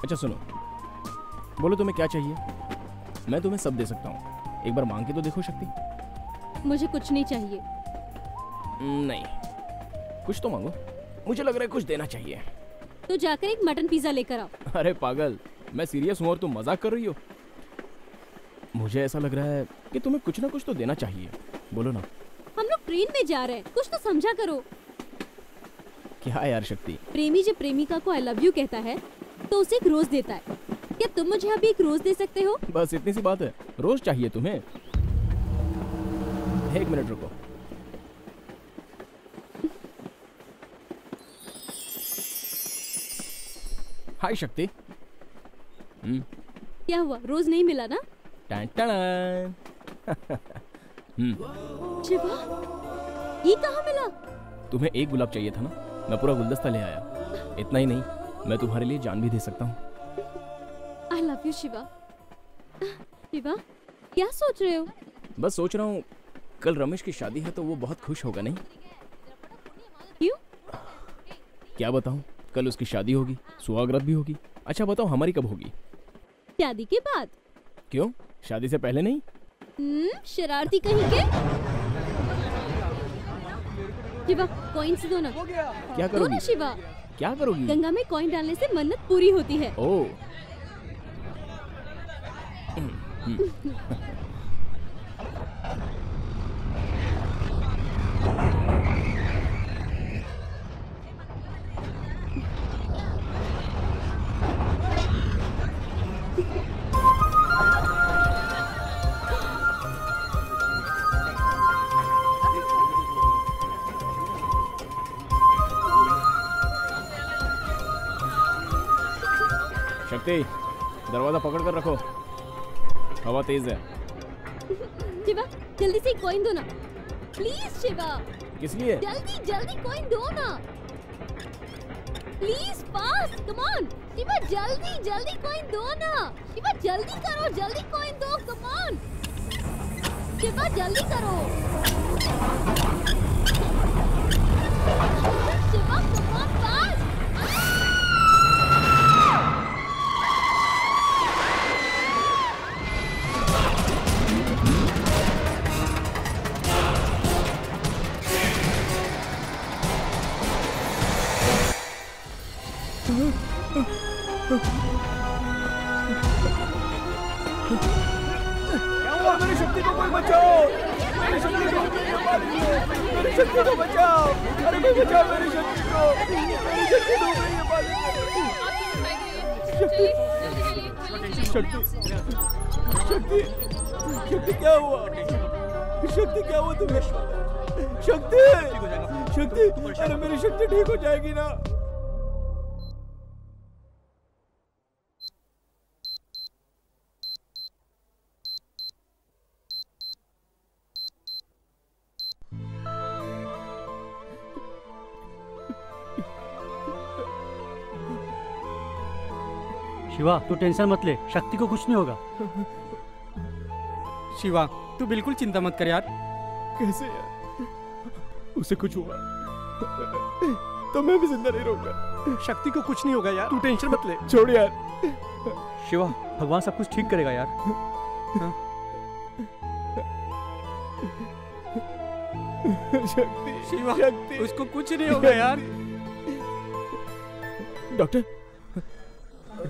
अच्छा सुनो, बोलो तुम्हें क्या चाहिए? मैं तुम्हें सब दे सकता हूँ, एक बार मांग के तो देखो शक्ति। मुझे कुछ नहीं चाहिए। नहीं, कुछ तो मांगो, मुझे लग रहा है कुछ देना चाहिए। तो जाकर एक मटन पिज्जा लेकर आओ। अरे पागल, मैं सीरियस हूँ और तुम मजाक कर रही हो। मुझे ऐसा लग रहा है कि तुम्हें कुछ ना कुछ तो देना चाहिए, बोलो ना। हम लोग ट्रेन में जा रहे हैं, कुछ तो समझा करो। क्या यार शक्ति? प्रेमी जब प्रेमिका को आई लव यू कहता है तो उसे एक रोज देता है। क्या तुम मुझे अभी एक रोज दे सकते हो? बस इतनी सी बात है? रोज चाहिए तुम्हें? एक मिनट रुको। हाय शक्ति। क्या हुआ, रोज नहीं मिला ना? Ton ton. शिवा, ये कहाँ मिला? तुम्हें एक गुलाब चाहिए था ना, मैं पूरा गुलदस्ता ले आया। इतना ही नहीं, मैं तुम्हारे लिए जान भी दे सकता हूँ। आई लव यू शिवा। शिवा, क्या सोच रहे हो? बस सोच रहा हूँ, कल रमेश की शादी है तो वो बहुत खुश होगा नहीं? क्यों? क्या बताऊँ, कल उसकी शादी होगी, सुहागरात भी होगी। अच्छा बताओ, हमारी कब होगी? शादी के बाद। क्यों, शादी से पहले नहीं? शरारती कहीं के। शिवा, कॉइन्स दो ना। क्या करोगी? दो ना शिवा। क्या करोगी? गंगा में कॉइन डालने से मन्नत पूरी होती है। ओह। शक्ति, दरवाजा पकड़ कर रखो, हवा तेज है। शिवा, जल्दी से कॉइन दो ना प्लीज। शिवा, किस लिए? जल्दी जल्दी कॉइन दो ना please, fast, come on. Shiva जल्दी जल्दी कॉइन दो ना। शिवा जल्दी करो, जल्दी कॉइन दो, कम ऑन। शिवा जल्दी करो। Shiva come on, fast. क्या हुआ? मेरी शक्ति को कोई बचाओ! मेरी शक्ति को मेरी शक्ति को बचाओ! अरे कोई बचाओ मेरी शक्ति को! मेरी शक्ति को, शक्ति शक्ति क्या हुआ? शक्ति क्या हुआ तुम्हें? शक्ति शक्ति, अरे मेरी शक्ति ठीक हो जाएगी ना? शिवा तू टेंशन मत ले, शक्ति को कुछ नहीं होगा। शिवा तू बिल्कुल चिंता मत कर यार। कैसे यार? उसे कुछ हुआ तो मैं भी जिंदा नहीं रहूंगा। शक्ति को कुछ नहीं होगा यार, तू टेंशन मत ले। छोड़ यार। शिवा भगवान सब कुछ ठीक करेगा यार। शक्ति शिवा शक्ति, उसको कुछ नहीं होगा यार। Doctor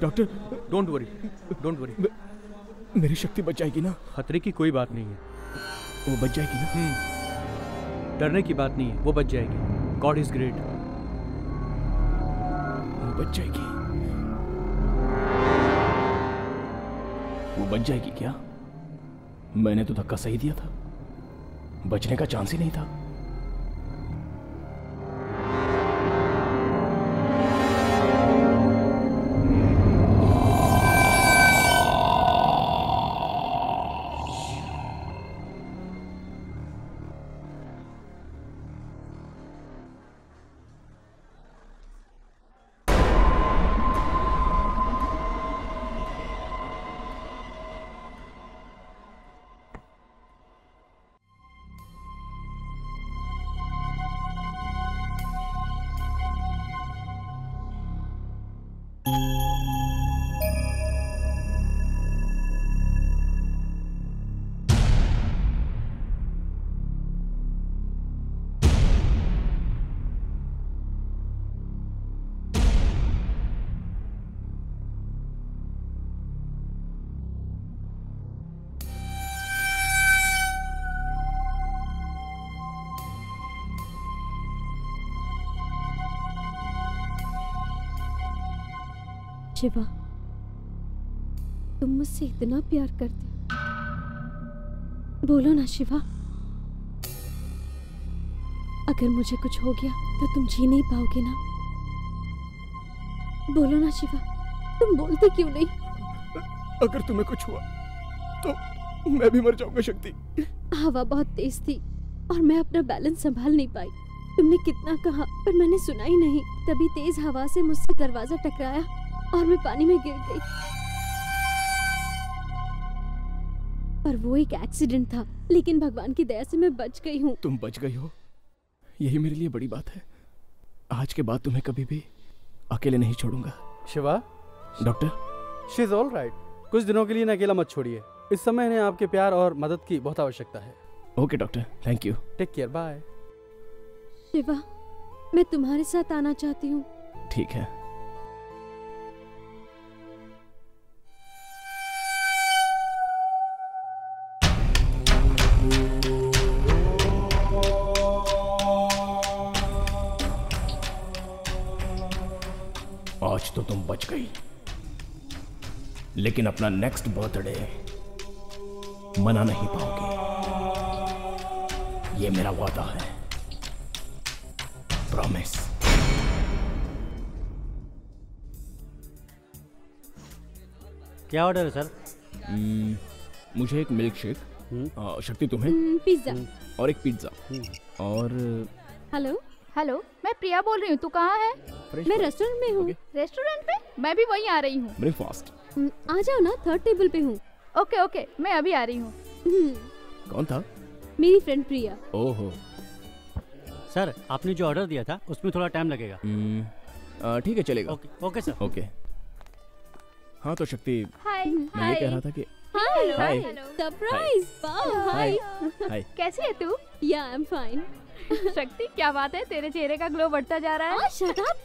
doctor, don't worry don't worry, मेरी शक्ति बच जाएगी ना? खतरे की कोई बात नहीं है, वो बच जाएगी ना? डरने की बात नहीं है, वो बच जाएगी। God is great. वो बच जाएगी? वो बच जाएगी क्या? मैंने तो धक्का सही दिया था, बचने का चांस ही नहीं था। शिवा तुम मुझसे इतना प्यार करते हो, बोलो ना शिवा। अगर मुझे कुछ हो गया तो तुम जी नहीं पाओगे ना? बोलो ना शिवा, तुम बोलते क्यों नहीं? अगर तुम्हें कुछ हुआ तो मैं भी मर जाऊंगा शक्ति। हवा बहुत तेज थी और मैं अपना बैलेंस संभाल नहीं पाई। तुमने कितना कहा पर मैंने सुना ही नहीं। तभी तेज हवा से मुझसे दरवाजा टकराया और मैं पानी में गिर गई। पर वो एक एक्सीडेंट था, लेकिन भगवान की दया से मैं बच गई हूँ। तुम बच गई हो, यही मेरे लिए बड़ी बात है। आज के बाद तुम्हें कभी भी अकेले नहीं छोड़ूंगा। Shiva doctor, she is all right. कुछ दिनों के लिए ना अकेला मत छोड़िए। इस समय इन्हें आपके प्यार और मदद की बहुत आवश्यकता है। Okay doctor, thank you. Take care, bye. Shiva मैं तुम्हारे साथ आना चाहती हूँ। ठीक है। आज तो तुम बच गई, लेकिन अपना नेक्स्ट बर्थडे मना नहीं पाओगे, ये मेरा वादा है। प्रॉमिस। क्या ऑर्डर है सर? मुझे एक मिल्क शेक, शक्ति तुम्हें पिज्जा और एक पिज्जा और हेलो हेलो, मैं प्रिया बोल रही हूँ। तू कहाँ है? मैं रेस्टोरेंट में हूँ। रेस्टोरेंट में? मैं भी वहीं आ रही हूँ। ब्रेकफास्ट। आ जाओ ना, 3rd टेबल पे हूँ। ओके ओके, मैं अभी आ रही हूँ। कौन था? मेरी फ्रेंड प्रिया। ओहो। सर आपने जो ऑर्डर दिया था उसमें थोड़ा टाइम लगेगा। ठीक है, चलेगा। Okay sir. ओके। हाँ तो शक्ति, हाय। मैं ये कह रहा था कि हाय हाय। सरप्राइज। वाओ हाय। हाय। कैसी है तू? या आई एम फाइन। शक्ति क्या बात है, तेरे चेहरे का ग्लो बढ़ता जा रहा है। Shut up.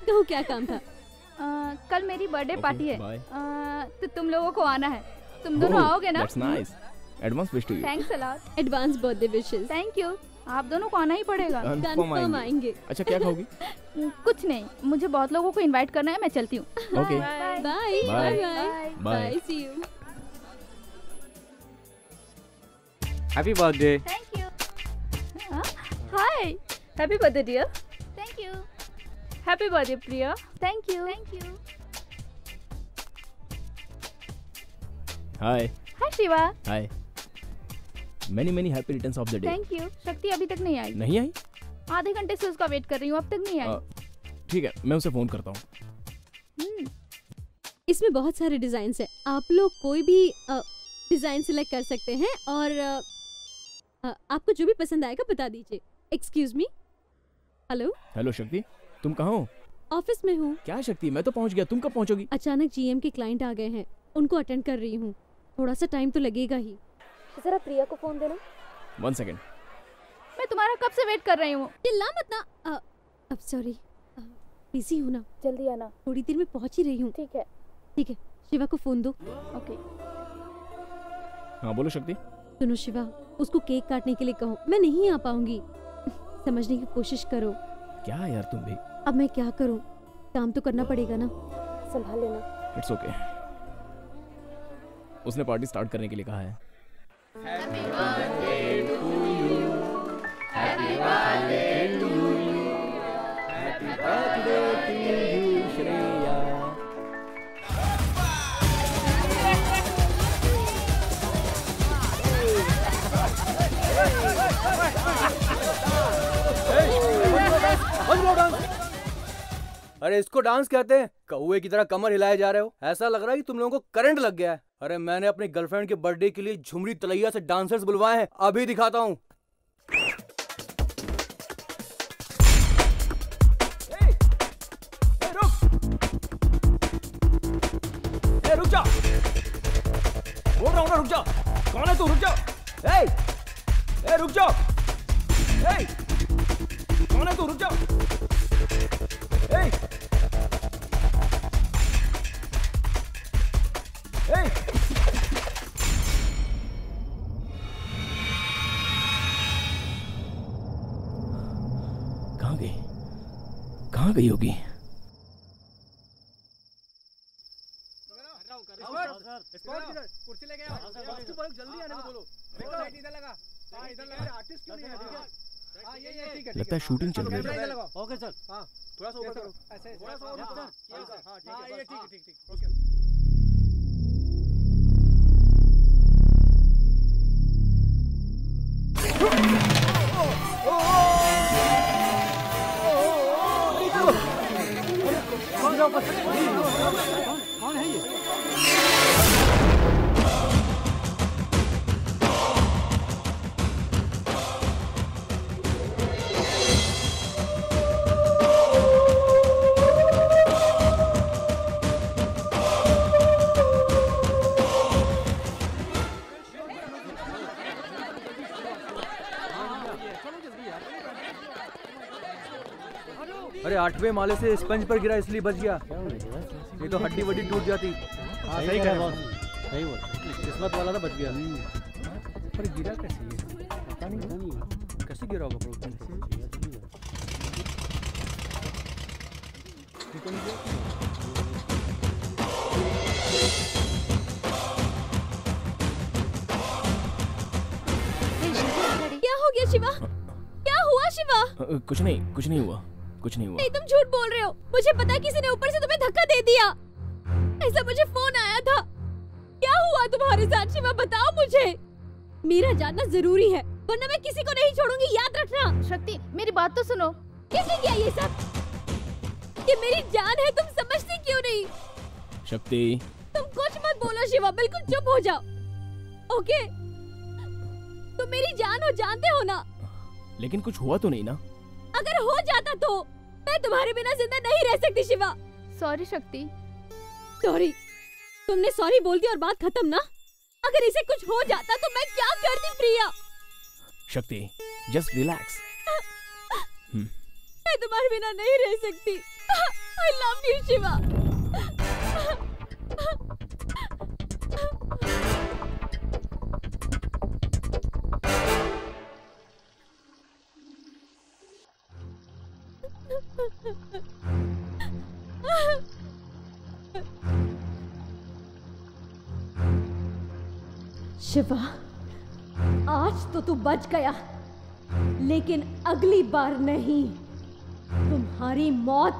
तो क्या काम था? कल मेरी बर्थडे पार्टी है, bye. तो तुम लोगों को आना है। तुम दोनों आओगे ना? That's nice. Advance wish to you. Thanks a lot. Advance birthday wishes. Thank you. आप दोनों को आना ही पड़ेगा। कंफर्म आएंगे। अच्छा क्या खाओगी? कुछ नहीं, मुझे बहुत लोगों को इनवाइट करना है, मैं चलती हूँ। Okay bye bye bye bye. See you. Happy birthday. Thank you. Hi, happy birthday dear. Thank you. Happy birthday Priya. Thank you. Thank you. Hi hi Shiva. Hi. Many happy returns of the day. Thank you. Shakti अभी तक नहीं आई। नहीं आई? आधे घंटे से उसका wait कर रही हूँ, अब तक नहीं आई। ठीक है, मैं उसे फोन करता हूँ। इसमें बहुत सारे डिजाइन हैं, आप लोग कोई भी डिजाइन सिलेक्ट कर सकते हैं और आपको जो भी पसंद आएगा बता दीजिए। Excuse me. हेलो हेलो शक्ति, तुम कहाँ हो? ऑफिस में हूँ। क्या शक्ति, मैं तो पहुँच गया, तुम कब पहुँचोगी? अचानक जीएम के क्लाइंट आ गए हैं, उनको अटेंड कर रही हूँ, थोड़ा सा टाइम तो लगेगा ही। जरा प्रिया को फोन देना। 1 सेकेंड। मैं तुम्हारा कब से वेट कर रही हूँ। चिल्ला मत ना। अब सॉरी, बिजी हूँ ना, जल्दी आना। थोड़ी देर में पहुँच ही रही हूँ। ठीक है। ठीक है, शिवा को फोन दो। ओके। हाँ बोलो शक्ति। सुनो शिवा, उसको केक काटने के लिए कहो, मैं नहीं आ पाऊंगी। समझने की कोशिश करो। क्या यार तुम भी। अब मैं क्या करूं, काम तो करना पड़ेगा ना। संभाल लेना। It's okay. उसने पार्टी स्टार्ट करने के लिए कहा है। Happy birthday to you, happy birthday to you, happy birthday to you Shreya. अरे इसको डांस कहते हैं? कौवे की तरह कमर हिलाए जा रहे हो, ऐसा लग रहा है कि तुम लोगों को करंट लग गया है। अरे मैंने अपनी गर्लफ्रेंड के बर्थडे के लिए झुमरी तलैया से डांसर्स बुलवाए हैं, अभी दिखाता हूँ। रुक जा, बोल रहा हूँ ना रुक जा। कौन है तू? रुक जा। रुक जा। कौन है तू? रुक जा। कहाँ गई होगी? कुर्सी लेके आओ। जल्दी आने को बोलो। इधर लगा। हाँ इधर लगा। आर्टिस्ट क्यों नहीं है? हाँ ये ठीक है। लगता है शूटिंग चल रही है। Okay sir. हाँ थोड़ा सा ऊपर करो। ऐसे थोड़ा सा ऊपर। हाँ ठीक है। ये ठीक ओके। कौन है ये? अरे 8वें माले से स्पंज पर गिरा इसलिए बच गया, नहीं तो हड्डी वड्डी टूट जाती। हाँ सही कह रहा है, सही बोल। किस्मत वाला था, बच गया। पर गिरा कैसे? पता नहीं कैसे गिरा होगा। क्या हो गया शिवा? क्या हुआ शिवा? कुछ नहीं हुआ। नहीं तुम झूठ बोल रहे हो, मुझे पता है किसी ने ऊपर से तुम्हें धक्का दे दिया, ऐसा मुझे फोन आया था। क्या हुआ तुम्हारे साथ शिवा, बताओ मुझे, मेरा जानना जरूरी है वरना मैं किसी को नहीं छोड़ूंगी, याद रखना। शक्ति मेरी बात तो सुनो। किसने किया ये सब? ये मेरी जान है, तुम समझती क्यों नहीं? शक्ति तुम कुछ मत बोलो शिवा, बिल्कुल चुप हो जाओ, ओके? तुम मेरी जान हो, जानते हो ना? लेकिन कुछ हुआ तो नहीं ना? अगर हो जाता तो मैं तुम्हारे बिना जिंदा नहीं रह सकती शिवा। सॉरी शक्ति। सॉरी? तुमने सॉरी बोल दी और बात खत्म ना? अगर इसे कुछ हो जाता तो मैं क्या करती प्रिया? शक्ति जस्ट रिलैक्स। मैं तुम्हारे बिना नहीं रह सकती। I love you Shiva. Shiva, आज तो तू बच गया, लेकिन अगली बार नहीं। तुम्हारी मौत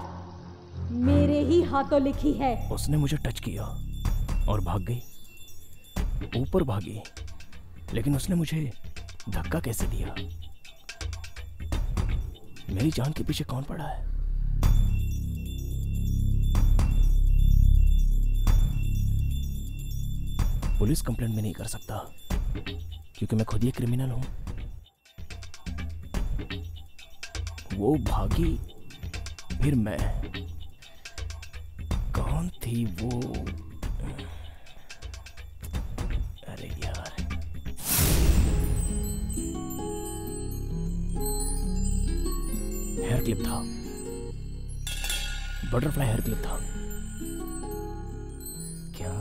मेरे ही हाथों लिखी है। उसने मुझे टच किया और भाग गई, ऊपर भागी, लेकिन उसने मुझे धक्का कैसे दिया? मेरी जान के पीछे कौन पड़ा है? पुलिस कंप्लेंट में नहीं कर सकता क्योंकि मैं खुद ही क्रिमिनल हूं। वो भागी, फिर मैं। कौन थी वो? अरे यार, हेयर क्लिप था, बटरफ्लाई हेयर क्लिप था। क्या?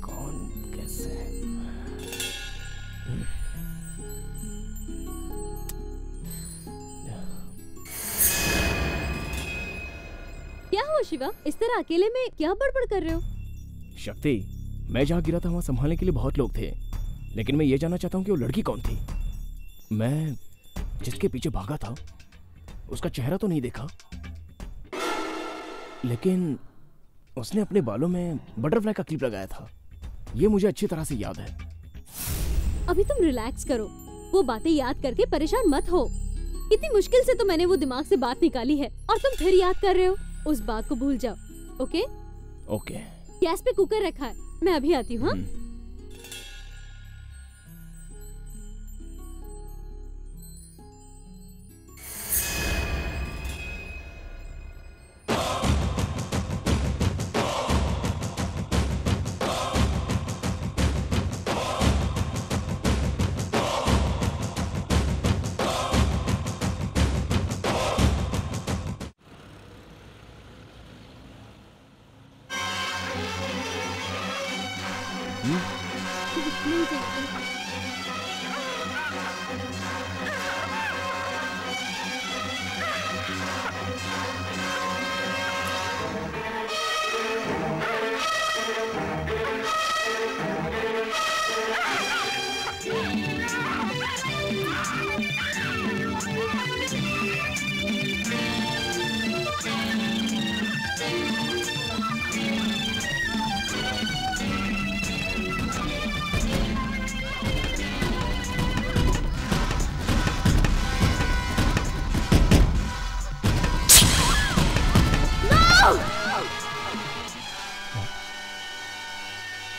कौन? कैसे? क्या हुआ शिवा? इस तरह अकेले में क्या बड़बड़ कर रहे हो? शक्ति, मैं जहां गिरा था वहां संभालने के लिए बहुत लोग थे, लेकिन मैं ये जानना चाहता हूं कि वो लड़की कौन थी। मैं जिसके पीछे भागा था उसका चेहरा तो नहीं देखा, लेकिन उसने अपने बालों में बटरफ्लाई का क्लिप लगाया था। ये मुझे अच्छी तरह से याद है। अभी तुम रिलैक्स करो, वो बातें याद करके परेशान मत हो। इतनी मुश्किल से तो मैंने वो दिमाग से बात निकाली है और तुम फिर याद कर रहे हो। उस बात को भूल जाओ, ओके? ओके। गैस पे कुकर रखा है, मैं अभी आती हूँ। हाँ? नहीं चाहिए।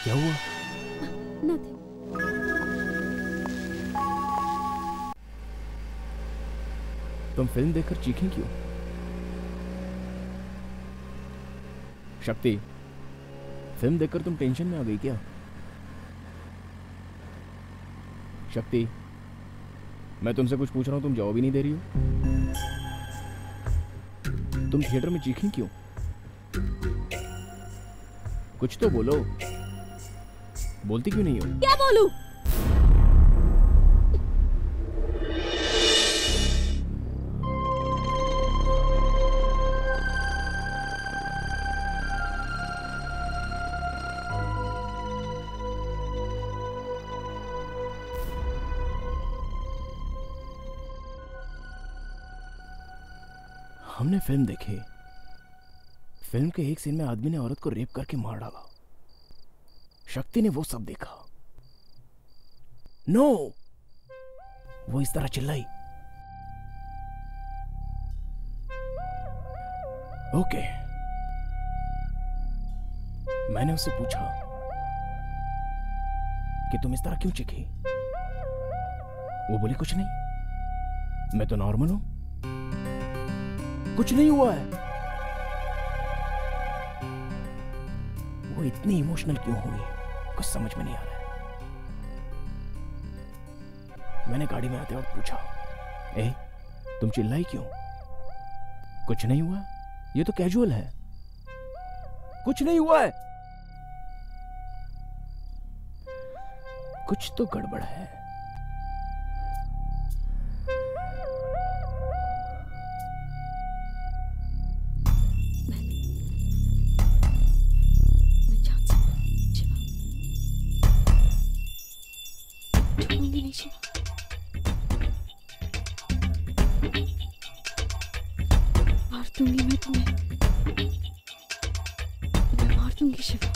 क्या हुआ? Nothing. तुम फिल्म देखकर चीखें क्यों? शक्ति, फिल्म देखकर तुम टेंशन में आ गई क्या? शक्ति, मैं तुमसे कुछ पूछ रहा हूं, तुम जवाब ही नहीं दे रही हो। तुम थिएटर में चीखें क्यों? कुछ तो बोलो। बोलती क्यों नहीं हो? क्या बोलूं? हमने फिल्म देखी। फिल्म के एक सीन में आदमी ने औरत को रेप करके मार डाला। शक्ति ने वो सब देखा। नो, वो इस तरह चिल्लाई। ओके, मैंने उससे पूछा कि तुम इस तरह क्यों चीखी? वो बोली कुछ नहीं, मैं तो नॉर्मल हूं, कुछ नहीं हुआ है। वो इतनी इमोशनल क्यों हुई, कुछ समझ में नहीं आ रहा है। मैंने गाड़ी में आते वक्त पूछा, तुम चिल्लाई क्यों? कुछ नहीं हुआ, ये तो कैजुअल है, कुछ नहीं हुआ है। कुछ तो गड़बड़ है। दूंगी मैं तुम्हें मार दूंगी शिवा,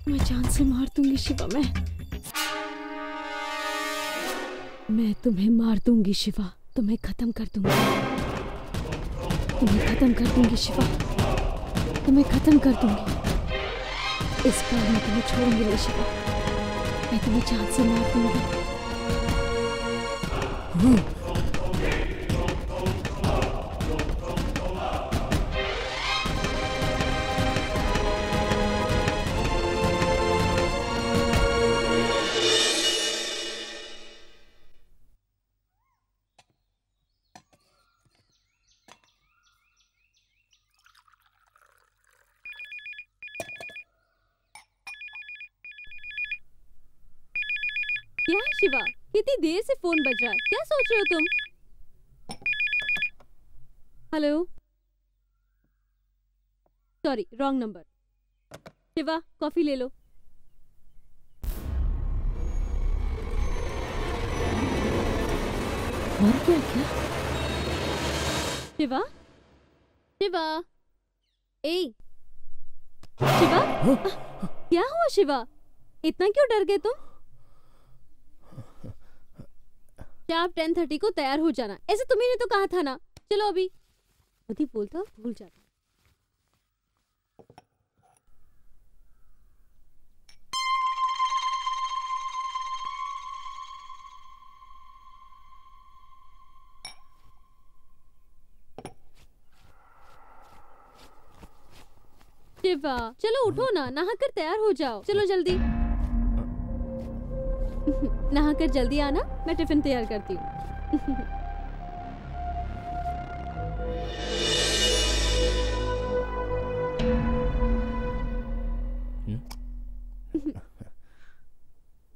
मैं जान से मार दूंगी शिवा, मैं तुम्हें मार दूंगी शिवा, तुम्हें खत्म कर दूंगी, तुम्हें खत्म कर दूंगी शिवा, तुम्हें खत्म कर दूंगी। इस बार मैं तुम्हें छोड़ूंगी नहीं शिवा, मैं तुम्हें जान से मार दूंगी। क्या है शिवा, कितनी देर से फोन बज रहा है, क्या सोच रहे हो तुम? Hello, sorry wrong number. Shiva coffee ले लो। और क्या क्या? शिवा, शिवा, ए शिवा, क्या हुआ शिवा, इतना क्यों डर गए तुम? शार्प 10:30 को तैयार हो जाना, ऐसे तुम्ही ने तो कहा था ना। चलो अभी खुद ही बोलता भूल जाता। शिवा चलो उठो ना, नहाकर तैयार हो जाओ, चलो जल्दी। नहाकर जल्दी आना, मैं टिफिन तैयार करती हूँ।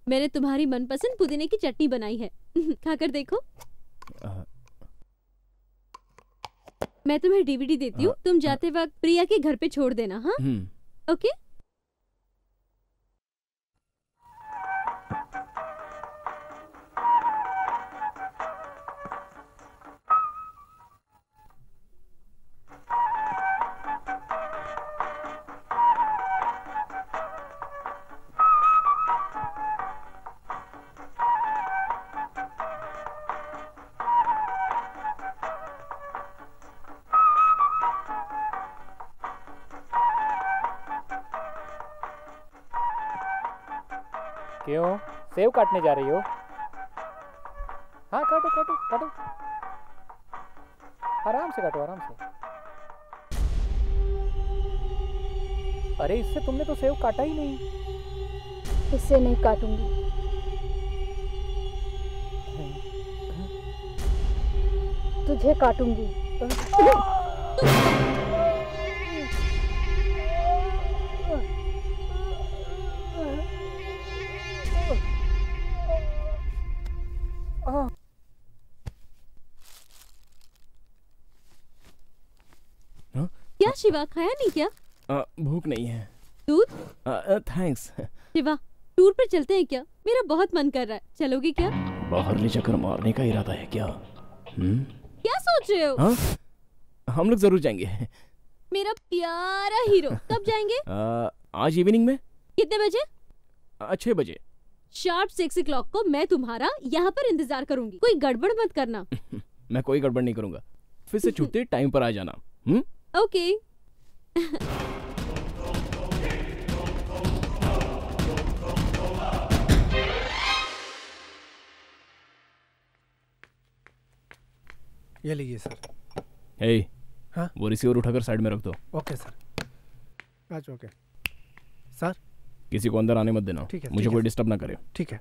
मैंने तुम्हारी मनपसंद पुदीने की चटनी बनाई है, खाकर देखो। मैं तुम्हें डीवीडी देती हूँ, तुम जाते वक्त प्रिया के घर पे छोड़ देना। हाँ ओके। क्यों सेव काटने जा रही हो? हाँ काटो काटो काटो, आराम से काटो आराम से। अरे इससे तुमने तो सेव काटा ही नहीं। इससे नहीं काटूंगी, तुझे काटूंगी। क्या शिवा, खाया नहीं क्या? भूख नहीं है। दूध? थैंक्स। शिवा टूर पर चलते हैं क्या? मेरा बहुत मन कर रहा है, चलोगे क्या? बाहरली चक्कर मारने का इरादा है क्या? क्या सोच रहे हो? हम लोग जरूर जाएंगे। मेरा प्यारा हीरो, कब जाएंगे? आज इवनिंग में। कितने बजे? 6 बजे। शार्प 6 o'clock को मैं तुम्हारा यहाँ पर इंतजार करूंगी, कोई गड़बड़ मत करना। मैं कोई गड़बड़ नहीं करूंगा, फिर से छुट्टी टाइम पर आ जाना। ओके। ये लीजिए सर। हाँ? वो रिसीवर उठाकर साइड में रख दो। Okay sir. अच्छा ओके सर। किसी को अंदर आने मत देना, ठीक है, मुझे कोई डिस्टर्ब ना करे। ठीक है।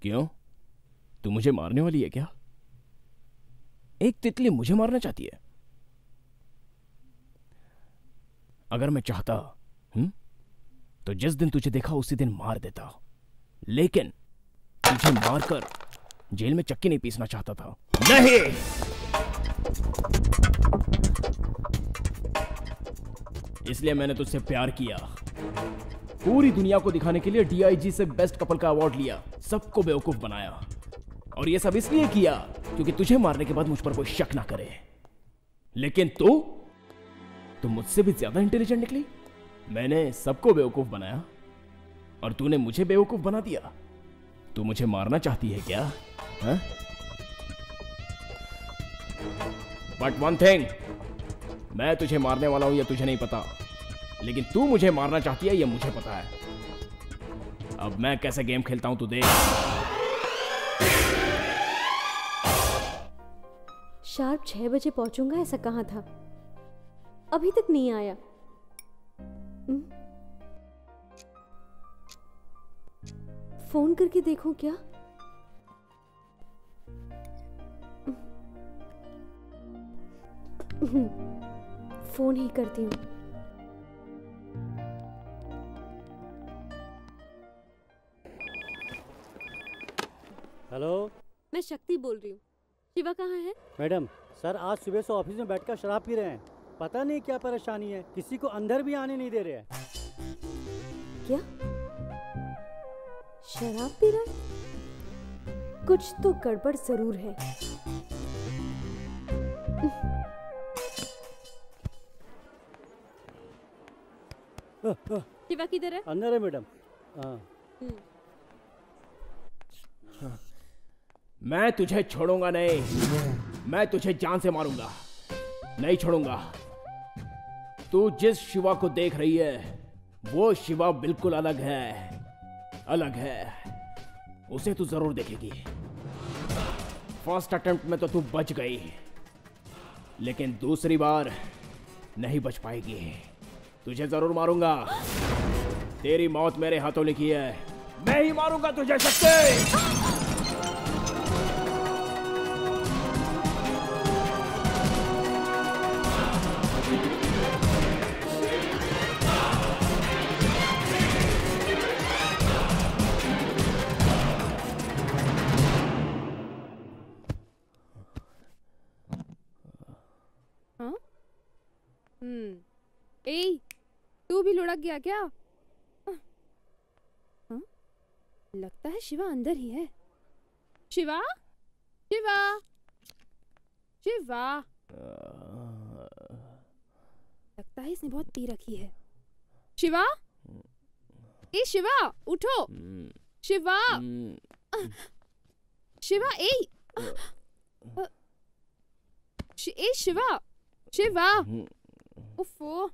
क्यों? तू मुझे मारने वाली है क्या? एक तितली मुझे मारना चाहती है? अगर मैं चाहता तो जिस दिन तुझे देखा उसी दिन मार देता, लेकिन तुझे मारकर जेल में चक्की नहीं पीसना चाहता था। नहीं, इसलिए मैंने तुझसे प्यार किया। पूरी दुनिया को दिखाने के लिए DIG से बेस्ट कपल का अवार्ड लिया, सबको बेवकूफ बनाया, और यह सब इसलिए किया क्योंकि तुझे मारने के बाद मुझ पर कोई शक ना करे। लेकिन तू मुझसे भी ज्यादा इंटेलिजेंट निकली। मैंने सबको बेवकूफ बनाया और तूने मुझे बेवकूफ बना दिया। तू मुझे मारना चाहती है क्या? बट वन थिंग, मैं तुझे मारने वाला हूं, यह तुझे नहीं पता, लेकिन तू मुझे मारना चाहती है, यह मुझे पता है। अब मैं कैसे गेम खेलता हूं तू देख। शार्प 6 बजे पहुंचूंगा ऐसा कहा था, अभी तक नहीं आया। फोन करके देखूं क्या? फोन ही करती हूँ। हेलो, मैं शक्ति बोल रही हूँ। शिवा कहाँ है? मैडम, सर आज सुबह से ऑफिस में बैठकर शराब पी रहे हैं। पता नहीं क्या परेशानी है, किसी को अंदर भी आने नहीं दे रहे हैं। क्या शराब पी रहा है? कुछ तो गड़बड़ जरूर है। शिवा किधर है? अंदर है मैडम। मैं तुझे छोड़ूंगा नहीं, मैं तुझे जान से मारूंगा, नहीं छोड़ूंगा। तू जिस शिवा को देख रही है वो शिवा बिल्कुल अलग है, अलग है। उसे तू जरूर देखेगी। फर्स्ट अटेम्प्ट में तो तू बच गई, लेकिन दूसरी बार नहीं बच पाएगी। तुझे जरूर मारूंगा। तेरी मौत मेरे हाथों लिखी है। मैं ही मारूंगा तुझे शक्ति। ए, तू भी लुढ़क गया क्या? हाँ? लगता है शिवा अंदर ही है। शिवा, शिवा, शिवा। लगता है इसने बहुत पी रखी है। शिवा, ए शिवा, उठो। शिवा, शिवा, ए शिवा, शिवा। उफ़ो।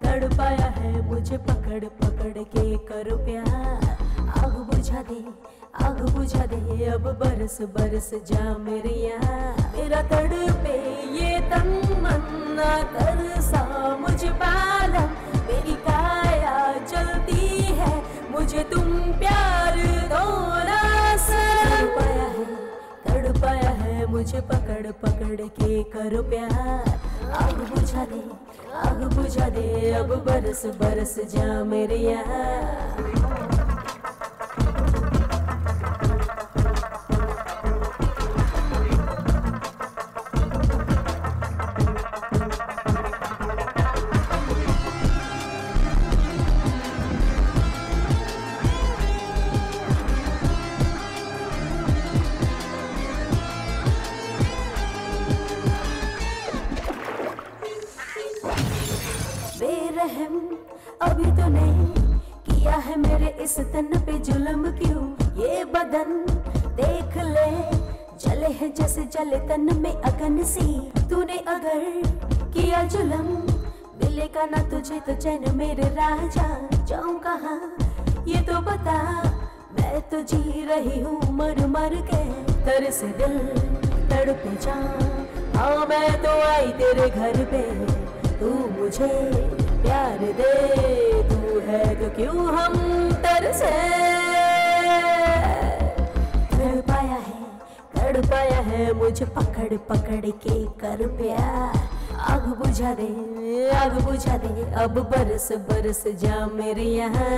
तड़पाया है मुझे पकड़ पकड़ के कर प्यार। आग बुझा दे अब बरस बरस जा मेरे यार। मेरा तड़पे ये तमन्ना कर सा मुझे पालम। मेरी काया जलती है मुझे तुम प्यार दो ना सनम। तड़पाया है मुझे पकड़ पकड़ के कर प्यार। आग बुझा दे अब बरस बरस जा मेरे यार। अभी तो नहीं किया है मेरे इस तन पे जुल्म क्यों। ये बदन देख ले जले है जैसे जले तन में अगन सी। तूने अगर किया जुलम, मिलेगा ना तुझे तो चैन मेरे राजा। जाऊं कहाँ ये तो बता, मैं तो जी रही हूँ मर मर के। तरस दिल तड़पे जा, हाँ मैं तो आई तेरे घर पे। तू मुझे प्यार दे, तू है तो क्यों हम तरसे। तड़पाया है मुझे पकड़ पकड़ के कर प्यार। आग बुझा दे, आग बुझा दे, अब बरस बरस जा मेरे यहाँ।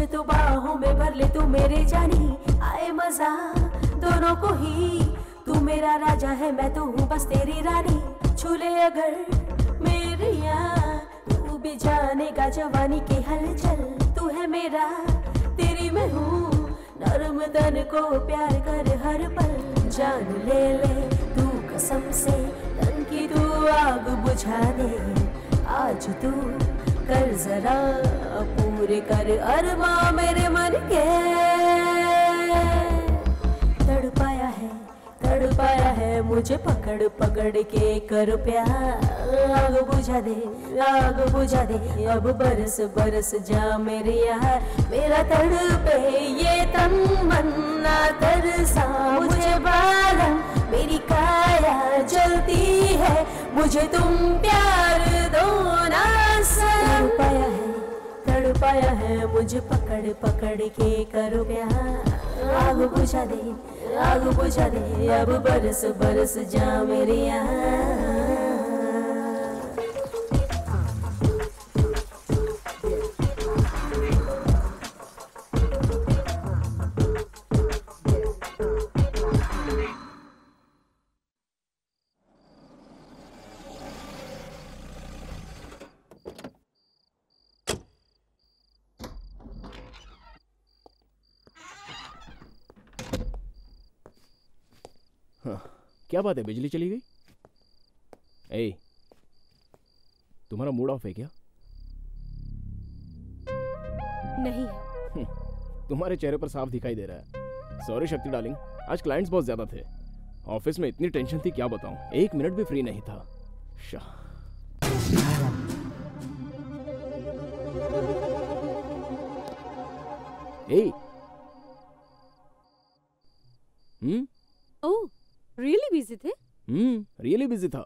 तो बाहों में भर ले तू मेरे जानी, आए मजा दोनों को ही। तू मेरा राजा है, मैं तो हूँ बस तेरी रानी। छूले अगर मेरी यार, तू भी जानेगा जवानी की हलचल। तू है मेरा, तेरी मैं हूँ, नरम तन को प्यार कर हर पल। जान ले तू कसम से, तन की तू आग बुझा दे। आज तू कर जरा पूरे कर अरमां मेरे मन के। तड़पाया है मुझे पकड़ पकड़ के कर प्यार। आग बुझा दे, आग बुझा दे, अब बरस बरस जा मेरे यार। मेरा तड़पे ये तमन्ना तरसा मुझे बालम, मेरी काया जलती है, मुझे तुम प्यार दो ना। तड़पाया है मुझे पकड़ पकड़ के करो प्यार। आग बुझा दे, आग बुझा दे, अब बरस बरस जा मेरे यहाँ। क्या बात है, बिजली चली गई? ए, तुम्हारा मूड ऑफ है क्या? नहीं है। तुम्हारे चेहरे पर साफ दिखाई दे रहा है। सॉरी शक्ति डार्लिंग, आज क्लाइंट्स बहुत ज्यादा थे। ऑफिस में इतनी टेंशन थी क्या बताऊं, एक मिनट भी फ्री नहीं था। ओह, रियली बिजी थे? रियली बिजी था।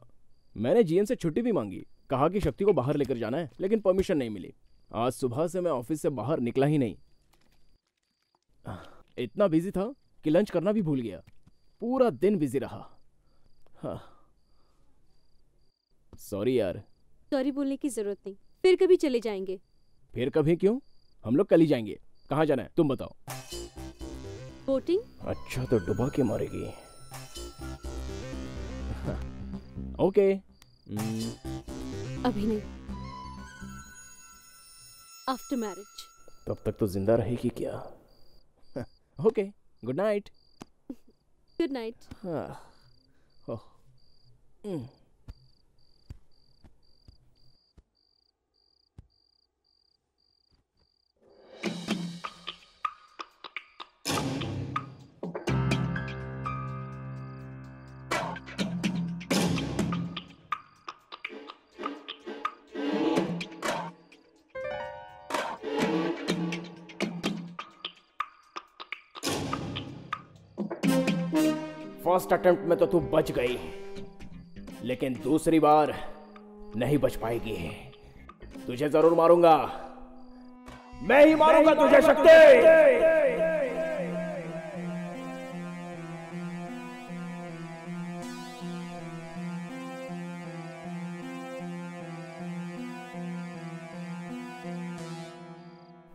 मैंने जीएम से छुट्टी भी मांगी, कहा कि शक्ति को बाहर लेकर जाना है, लेकिन परमिशन नहीं मिली। आज सुबह से मैं ऑफिस से बाहर निकला ही नहीं। इतना बिजी था कि लंच करना भी भूल गया। पूरा दिन बिजी रहा। सॉरी यार। सॉरी बोलने की जरूरत नहीं, फिर कभी चले जाएंगे। फिर कभी क्यों, हम लोग कल ही जाएंगे। कहाँ जाना है तुम बताओ? बोटिंग। अच्छा तो डुबा के मारेगी। ओके। अभी नहीं, आफ्टर मैरिज। तब तक तो जिंदा रहेगी क्या? Okay, good night. Good night. First attempt में तो तू बच गई, लेकिन दूसरी बार नहीं बच पाएगी। तुझे जरूर मारूंगा, मैं ही मारूंगा तुझे शक्ति।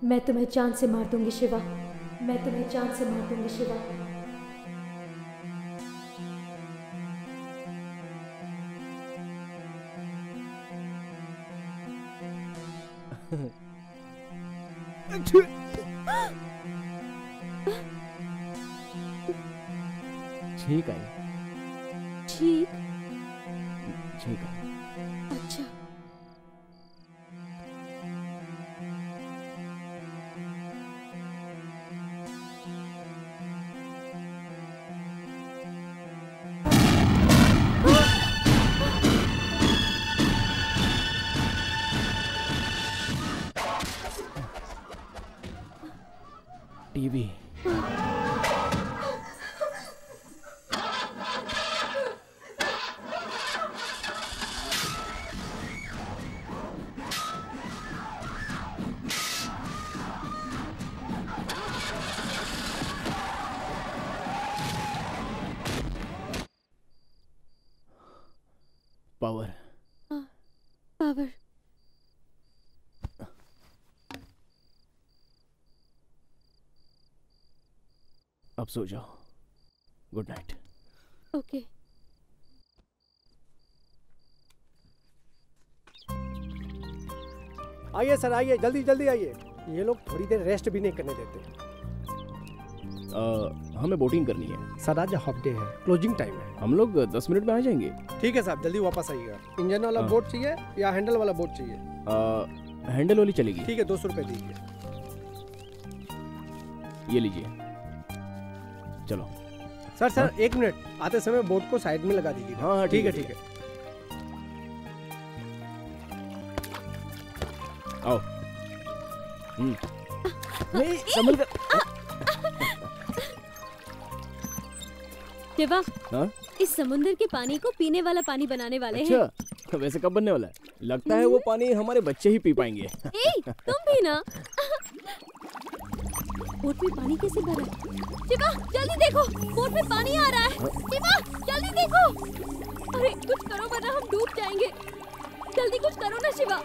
मैं तुम्हें चांद से मार दूंगी शिवा, मैं तुम्हें चांद से मार दूंगी शिवा। छींक आई। ठीक। छींक आई। अच्छा। टीवी। पावर। पावर। अब सो जाओ। Good night. ओके। आइए सर, आइए, जल्दी जल्दी आइए। ये लोग थोड़ी देर रेस्ट भी नहीं करने देते। हमें बोटिंग करनी है सर, आज हाफ डे है, क्लोजिंग टाइम है। हम लोग 10 मिनट में आ जाएंगे। ठीक है साहब, जल्दी वापस आइएगा। इंजन वाला बोट चाहिए या हैंडल वाला बोट चाहिए? हैंडल वाली चलेगी। ठीक है, 200 रुपए दीजिए। ये लीजिए। चलो। सर, 1 मिनट, आते समय बोट को साइड में लगा दीजिए। हाँ, ठीक है, ठीक है। आओ। संभल कर। शिवा, हाँ? इस समुद्र के पानी को पीने वाला पानी बनाने वाले हैं। अच्छा, वैसे कब बनने वाला है? लगता है वो पानी हमारे बच्चे ही पी पाएंगे। तुम भी ना। बोट में पानी कैसे भरा है? शिवा, जल्दी देखो, बोट में पानी आ रहा है। शिवा, जल्दी देखो। अरे कुछ करो वरना हम डूब जाएंगे। जल्दी कुछ करो ना शिवा,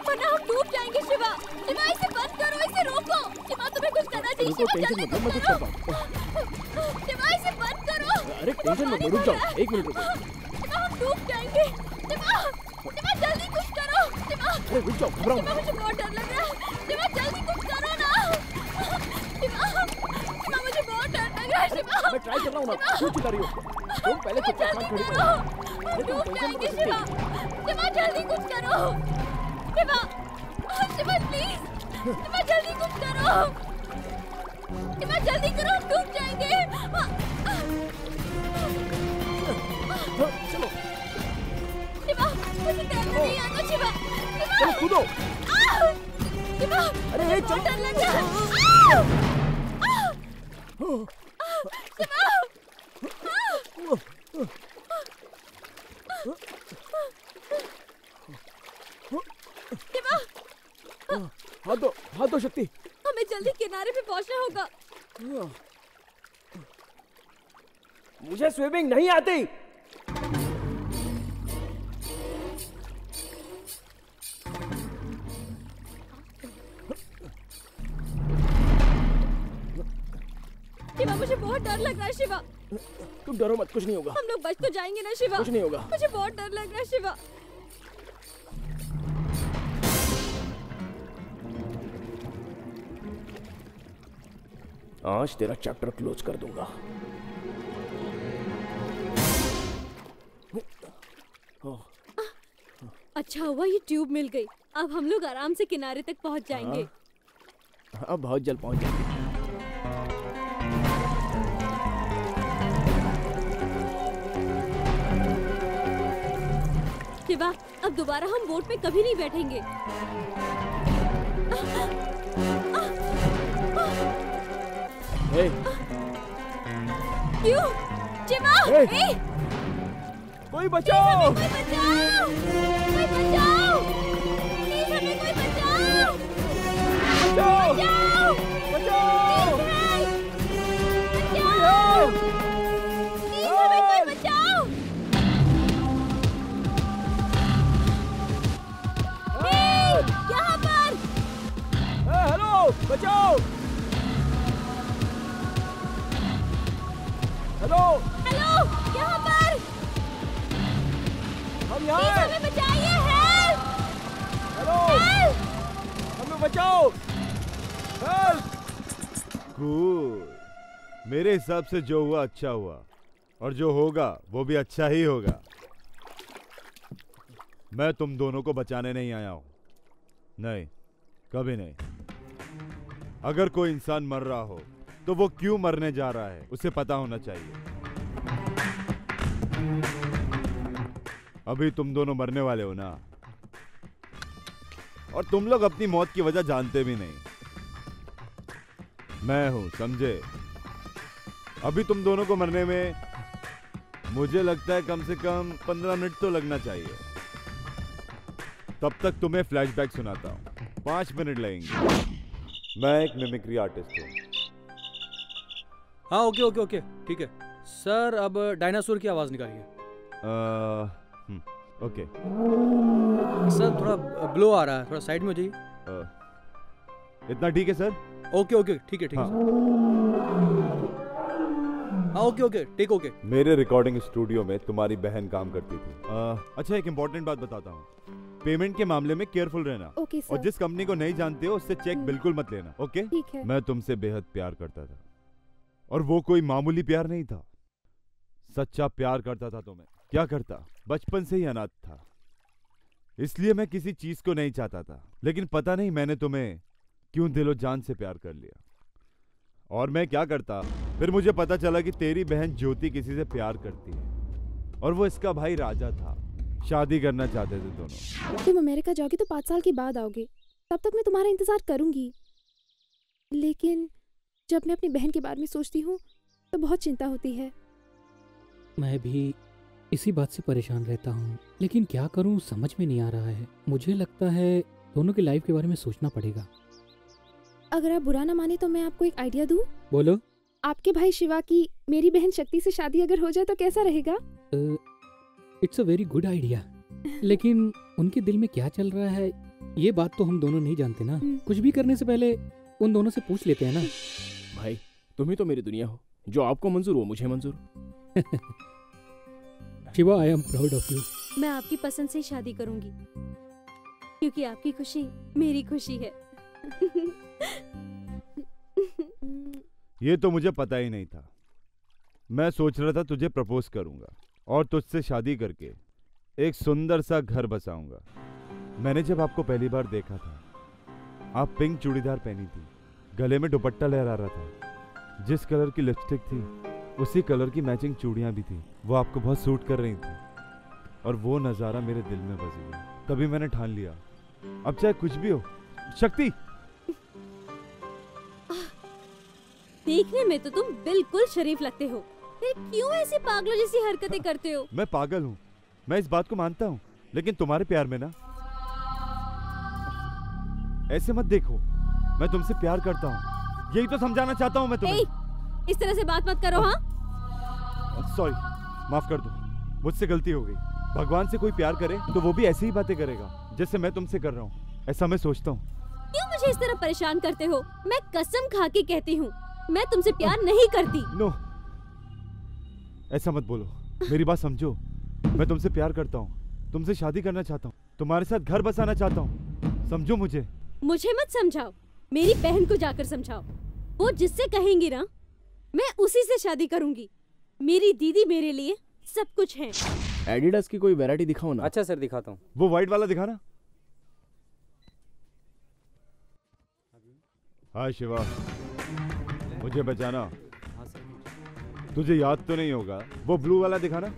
वरना हम डूब जाएंगे। शिवा, शिवा इसे बंद करो, इसे रोको। शिवा, तुम्हें कुछ करना चाहिए। शिवा, जल्दी कुछ करो। शिवा, इसे बंद करो। अरे टेंशन मत लो, रुक जाओ, 1 मिनट रुको। शिवा, हम डूब जाएंगे। शिवा, शिवा जल्दी कुछ करो। शिवा, अरे रुक जाओ, घबराओ शिवा, मुझे बहुत डर लग रहा है। शिवा, जल्दी कुछ करो ना। शिवा, शिवा मुझे बहुत डर लग रहा है। शिवा, मैं ट्राई कर रहा हूँ ना, क्यों चिल्ला रही हो? तुम पहले चुपचाप खड़ी करो। डूब जाएंगे। शिवा, शिवा जल्दी कुछ करो। शिवा, शिवा प्लीज, शिवा जल्दी कुछ करो। शिवा जल्दी करो, हम डूब जाएंगे। चलो। शिवा, मुझे तैरना नहीं आता। शिवा, चलो कूदो। शिवा, अरे बहुत डर लग रहा है। शिवा, हाथ दो शक्ति। हमें जल्दी किनारे पे पहुंचना होगा। मुझे स्विमिंग नहीं आती। शिवा, मुझे बहुत डर लग रहा है। शिवा, तुम डरो मत, कुछ नहीं होगा। हम लोग बच तो जाएंगे ना शिवा? कुछ नहीं होगा। मुझे बहुत डर लग रहा है शिवा। आज तेरा चैप्टर क्लोज कर दूंगा। अच्छा हुआ ये ट्यूब मिल गई। अब हम लोग आराम से किनारे तक पहुंच जाएंगे। अब बहुत जल्द पहुंच जाएंगे। शिवा, अब दोबारा हम बोट में कभी नहीं बैठेंगे। क्यों? शिवा, कोई बचाओ! कोई बचाओ! कोई बचाओ! प्लीज हमें कोई बचाओ! बचाओ! बचाओ! बचाओ! बचाओ! प्लीज हमें कोई बचाओ! यहाँ पर! हेलो, बचाओ! हेलो! हेलो, यहाँ पर! हम यहाँ हैं! हमें बचाइए! हेल्प! हेलो! हेल्प! हम बचाओ। हेल्प। कूल। मेरे हिसाब से जो हुआ अच्छा हुआ, और जो होगा वो भी अच्छा ही होगा। मैं तुम दोनों को बचाने नहीं आया हूं, नहीं, कभी नहीं। अगर कोई इंसान मर रहा हो तो वो क्यों मरने जा रहा है उसे पता होना चाहिए। अभी तुम दोनों मरने वाले हो ना, और तुम लोग अपनी मौत की वजह जानते भी नहीं। मैं हूं, समझे? अभी तुम दोनों को मरने में मुझे लगता है कम से कम 15 मिनट तो लगना चाहिए। तब तक तुम्हें फ्लैशबैक सुनाता हूं। 5 मिनट लगेंगे। मैं एक मिमिक्री आर्टिस्ट हूं। हाँ ओके ओके ओके ठीक है सर। अब डायनासोर की आवाज निकालिए। ओके सर, थोड़ा ब्लो आ रहा है, थोड़ा साइड में हो जाइए। इतना ठीक है सर? ओके ओके ठीक है ठीक है सर। हाँ ओके ओके टेक ओके। मेरे रिकॉर्डिंग स्टूडियो में तुम्हारी बहन काम करती थी। अच्छा, एक इम्पोर्टेंट बात बताता हूँ। पेमेंट के मामले में केयरफुल रहना। Okay sir. और जिस कंपनी को नहीं जानते हो उससे चेक बिल्कुल मत लेना। ओके? ठीक है। मैं तुमसे बेहद प्यार करता था, और वो कोई मामूली प्यार नहीं था। सच्चा प्यार करता था तुम्हें। क्या करता? बचपन से ही अनाथ था, इसलिए मैं किसी चीज को नहीं चाहता था। लेकिन पता नहीं मैंने तुम्हें क्यों दिलो जान से प्यार कर लिया। और मैं क्या करता, फिर मुझे पता चला कि तेरी बहन ज्योति किसी से प्यार करती है, और वो इसका भाई राजा था। शादी करना चाहते थे दोनों। तुम अमेरिका जाओगे तो 5 साल के बाद आओगे, तब तक मैं तुम्हारा इंतजार करूंगी। लेकिन जब मैं अपनी बहन के बारे में सोचती हूँ तो बहुत चिंता होती है। मैं भी इसी बात से परेशान रहता हूँ, लेकिन क्या करूँ समझ में नहीं आ रहा है। मुझे लगता है दोनों की लाइफ के बारे में सोचना पड़ेगा। अगर आप बुरा ना माने तो मैं आपको एक आइडिया दूं। बोलो। आपके भाई शिवा की मेरी बहन शक्ति से शादी अगर हो जाए तो कैसा रहेगा? It's a very good idea, लेकिन उनके दिल में क्या चल रहा है ये बात तो हम दोनों नहीं जानते ना। कुछ भी करने से पहले उन दोनों से पूछ लेते हैं ना। भाई तुम ही तो मेरी दुनिया हो, जो आपको मंजूर वो मुझे मंजूर। Shiva, I am proud of you. मैं आपकी पसंद से ही शादी करूंगी, क्योंकि आपकी खुशी मेरी खुशी है। ये तो मुझे पता ही नहीं था। मैं सोच रहा था तुझे प्रपोज करूंगा और तुझसे शादी करके एक सुंदर सा घर बसाऊंगा। मैंने जब आपको पहली बार देखा था, आप पिंक चूड़ीदार पहनी थी, गले में दुपट्टा लहरा रहा था, जिस कलर की लिपस्टिक थी उसी कलर की मैचिंग चूड़ियां भी थी। वो आपको बहुत सूट कर रही थी, और वो नज़ारा मेरे दिल में बस गया। तभी मैंने ठान लिया, अब चाहे कुछ भी हो। शक्ति, देखने में तो तुम बिल्कुल शरीफ लगते हो, फिर क्यों ऐसी पागलों जैसी हरकतें करते हो? मैं पागल हूँ, मैं इस बात को मानता हूँ, लेकिन तुम्हारे प्यार में ना, ऐसे मत देखो, मैं तुमसे प्यार करता हूँ, यही तो समझाना चाहता हूँ मैं तुम्हें। इस तरह से बात मत करो। हाँ सॉरी, माफ कर दो, मुझसे गलती हो गई। भगवान से कोई प्यार करे तो वो भी ऐसी ही बातें करेगा जैसे मैं तुमसे कर रहा हूँ, ऐसा मैं सोचता हूँ। क्यों मुझे इस तरह परेशान करते हो? मैं कसम खा के कहती हूँ, मैं तुमसे प्यार नहीं करती। नो, ऐसा मत बोलो, मेरी बात समझो। मैं तुमसे प्यार करता हूँ, तुमसे शादी करना चाहता हूँ, तुम्हारे साथ घर बसाना चाहता हूँ, समझो मुझे। मुझे मत समझाओ, मेरी बहन को जाकर समझाओ। वो जिससे कहेंगी ना, मैं उसी से शादी करूंगी। मेरी दीदी मेरे लिए सब कुछ है। एडिडास की कोई वैरायटी दिखाओ ना। अच्छा सर, दिखाता हूँ। वो व्हाइट वाला दिखाना। हाय शिवा, मुझे बचाना। तुझे याद तो नहीं होगा, वो ब्लू वाला दिखाना।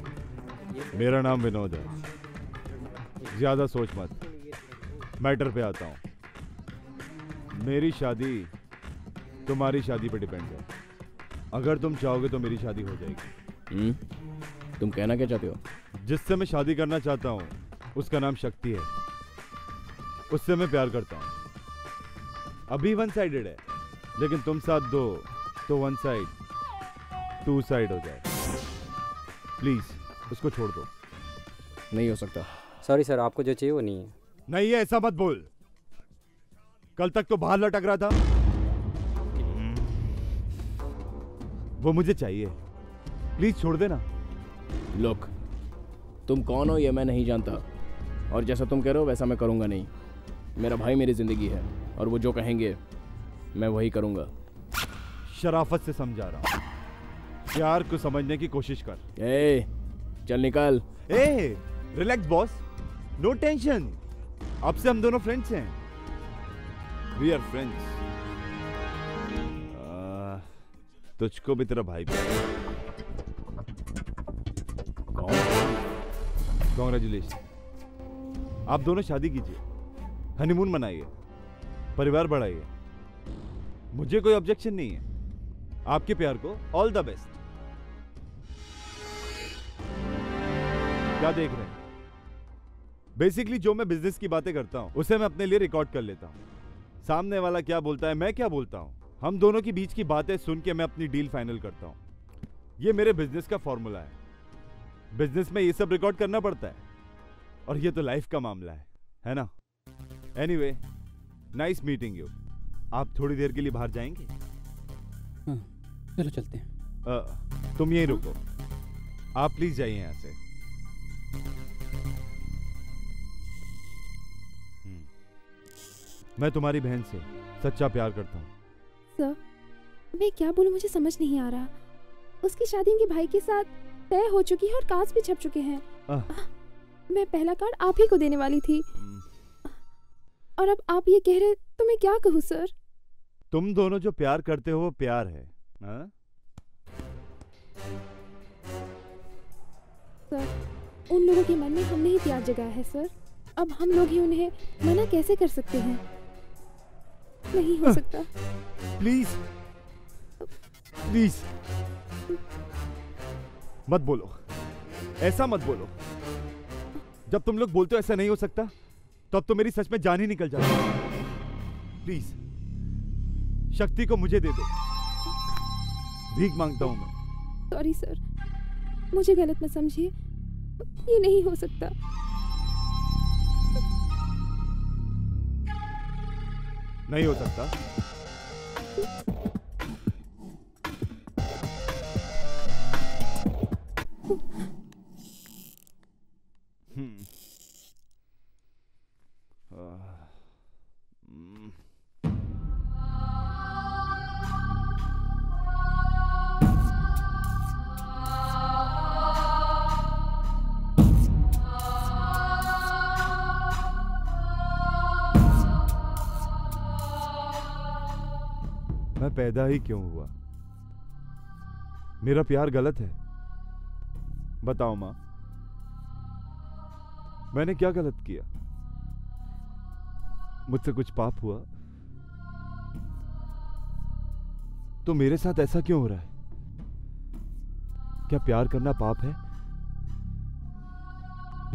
मेरा नाम विनोद है, ज्यादा सोच मत, मैटर पे आता हूँ। मेरी शादी तुम्हारी शादी पे डिपेंड है। अगर तुम चाहोगे तो मेरी शादी हो जाएगी। तुम कहना क्या चाहते हो? जिससे मैं शादी करना चाहता हूँ उसका नाम शक्ति है, उससे मैं प्यार करता हूँ। अभी वन साइडेड है, लेकिन तुम साथ दो तो वन साइड टू साइड हो जाए। प्लीज उसको छोड़ दो। नहीं हो सकता। सॉरी सर, आपको जो चाहिए वो नहीं है। नहीं है, ऐसा मत बोल। कल तक तो बाहर लटक रहा था, वो मुझे चाहिए। प्लीज छोड़ देना। लोग, तुम कौन हो ये मैं नहीं जानता, और जैसा तुम कह रहे हो वैसा मैं करूंगा नहीं। मेरा भाई मेरी जिंदगी है, और वो जो कहेंगे मैं वही करूंगा। शराफत से समझा रहा हूँ, प्यार को समझने की कोशिश कर। ए, चल निकल। ए, रिलैक्स बॉस, नो टेंशन। अब से हम दोनों फ्रेंड्स हैं। We are friends. तुझको भी तेरा भाई कॉन्ग्रेचुलेशन। आप दोनों शादी कीजिए, हनीमून मनाइए, परिवार बढ़ाइए। मुझे कोई ऑब्जेक्शन नहीं है। आपके प्यार को ऑल द बेस्ट। क्या देख रहे हैं? बेसिकली जो मैं बिजनेस की बातें करता हूं उसे मैं अपने लिए रिकॉर्ड कर लेता हूं। सामने वाला क्या बोलता है, मैं क्या बोलता हूं, हम दोनों के बीच की बातें सुन के मैं अपनी डील फाइनल करता हूं। ये मेरे बिजनेस का फॉर्मूला है। बिजनेस में ये सब रिकॉर्ड करना पड़ता है, और ये तो लाइफ का मामला है ना? Anyway, nice meeting you. आप थोड़ी देर के लिए बाहर जाएंगे? हाँ, चलो चलते हैं। तुम यहीं रुको, आप प्लीज जाइए यहां से। मैं तुम्हारी बहन से सच्चा प्यार करता हूँ। सर, मैं क्या बोलूं, मुझे समझ नहीं आ रहा। उसकी शादी उनके भाई के साथ तय हो चुकी है और कार्ड्स भी छप चुके हैं। मैं पहला कार्ड आप ही को देने वाली थी, और अब आप ये कह रहे, तो मैं क्या कहूँ सर? तुम दोनों जो प्यार करते हो वो प्यार है। सर, उन लोगों के मन में हमने ही प्यार जगाया है सर। अब हम लोग ही उन्हें मना कैसे कर सकते हैं? नहीं हो सकता। प्लीज प्लीज मत बोलो, ऐसा मत बोलो। जब तुम लोग बोलते हो ऐसा नहीं हो सकता, तब तो मेरी सच में जान ही निकल जाती है। प्लीज शक्ति को मुझे दे दो, भीख मांगता हूं मैं। सॉरी सर, मुझे गलत मत समझिए, ये नहीं हो सकता। नहीं हो सकता? मैं पैदा ही क्यों हुआ? मेरा प्यार गलत है? बताओ माँ, मैंने क्या गलत किया? मुझसे कुछ पाप हुआ? तो मेरे साथ ऐसा क्यों हो रहा है? क्या प्यार करना पाप है?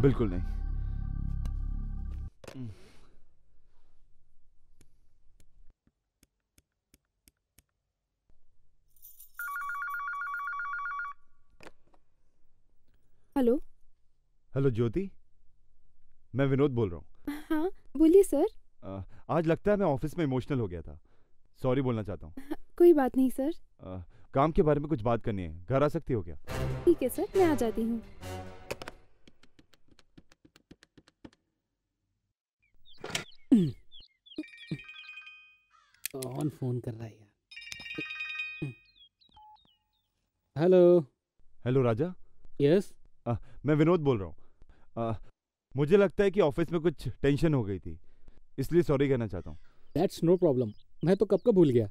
बिल्कुल नहीं। हेलो। हेलो ज्योति, मैं विनोद बोल रहा हूँ। हाँ बोलिए सर। आज लगता है मैं ऑफिस में इमोशनल हो गया था, सॉरी बोलना चाहता हूँ। कोई बात नहीं सर। काम के बारे में कुछ बात करनी है, घर आ सकती हो क्या? ठीक है सर, मैं आ जाती हूँ। कौन फोन कर रहा है यार? हेलो। हेलो राजा। यस। मैं विनोद बोल रहा हूँ। मुझे लगता है कि ऑफिस में कुछ टेंशन हो गई थी, इसलिए सॉरी कहना चाहता हूँ। दैट्स नो प्रॉब्लम, मैं तो कब का भूल गया।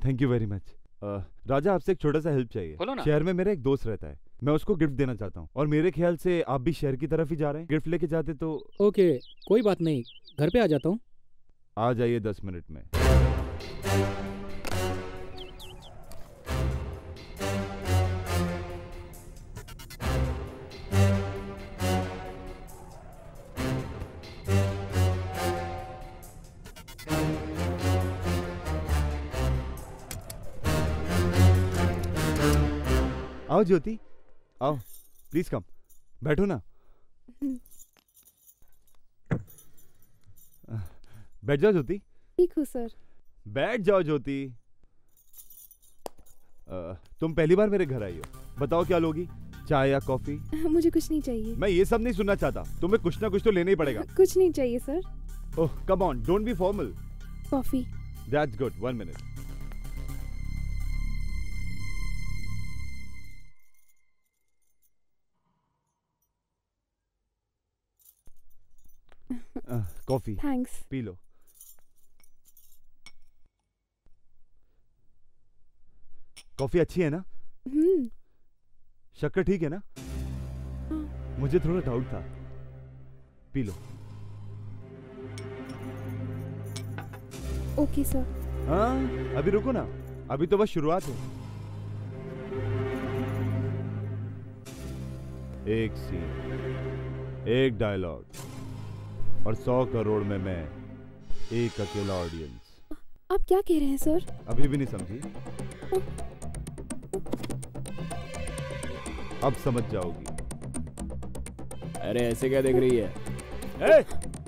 Thank you very much. Raja, आपसे एक छोटा सा हेल्प चाहिए। शहर में मेरा एक दोस्त रहता है, मैं उसको गिफ्ट देना चाहता हूँ, और मेरे ख्याल से आप भी शहर की तरफ ही जा रहे हैं। गिफ्ट लेके जाते तो। ओके, कोई बात नहीं, घर पे आ जाता हूँ। आ जाइए 10 मिनट में। आओ ज्योति, आओ, प्लीज कम, बैठो ना। बैठ जाओ ज्योति। ठीक हूँ सर। बैठ जाओ ज्योति। तुम पहली बार मेरे घर आई हो, बताओ क्या लोगी, चाय या कॉफी? मुझे कुछ नहीं चाहिए। मैं ये सब नहीं सुनना चाहता, तुम्हें कुछ ना कुछ तो लेना ही पड़ेगा। कुछ नहीं चाहिए sir. Oh come on, don't be formal. Coffee. That's good. 1 minute. Coffee. Thanks. P low. Coffee अच्छी है ना? शक्कर ठीक है ना? मुझे थोड़ा डाउट था। पी लो। Okay sir. हाँ, अभी रुको ना, अभी तो बस शुरुआत है। एक सीन, एक डायलॉग और 100 करोड़ में मैं, एक अकेला ऑडियंस। आप क्या कह रहे हैं सर? अभी भी नहीं समझी? अब समझ जाओगी। अरे ऐसे क्या देख रही है?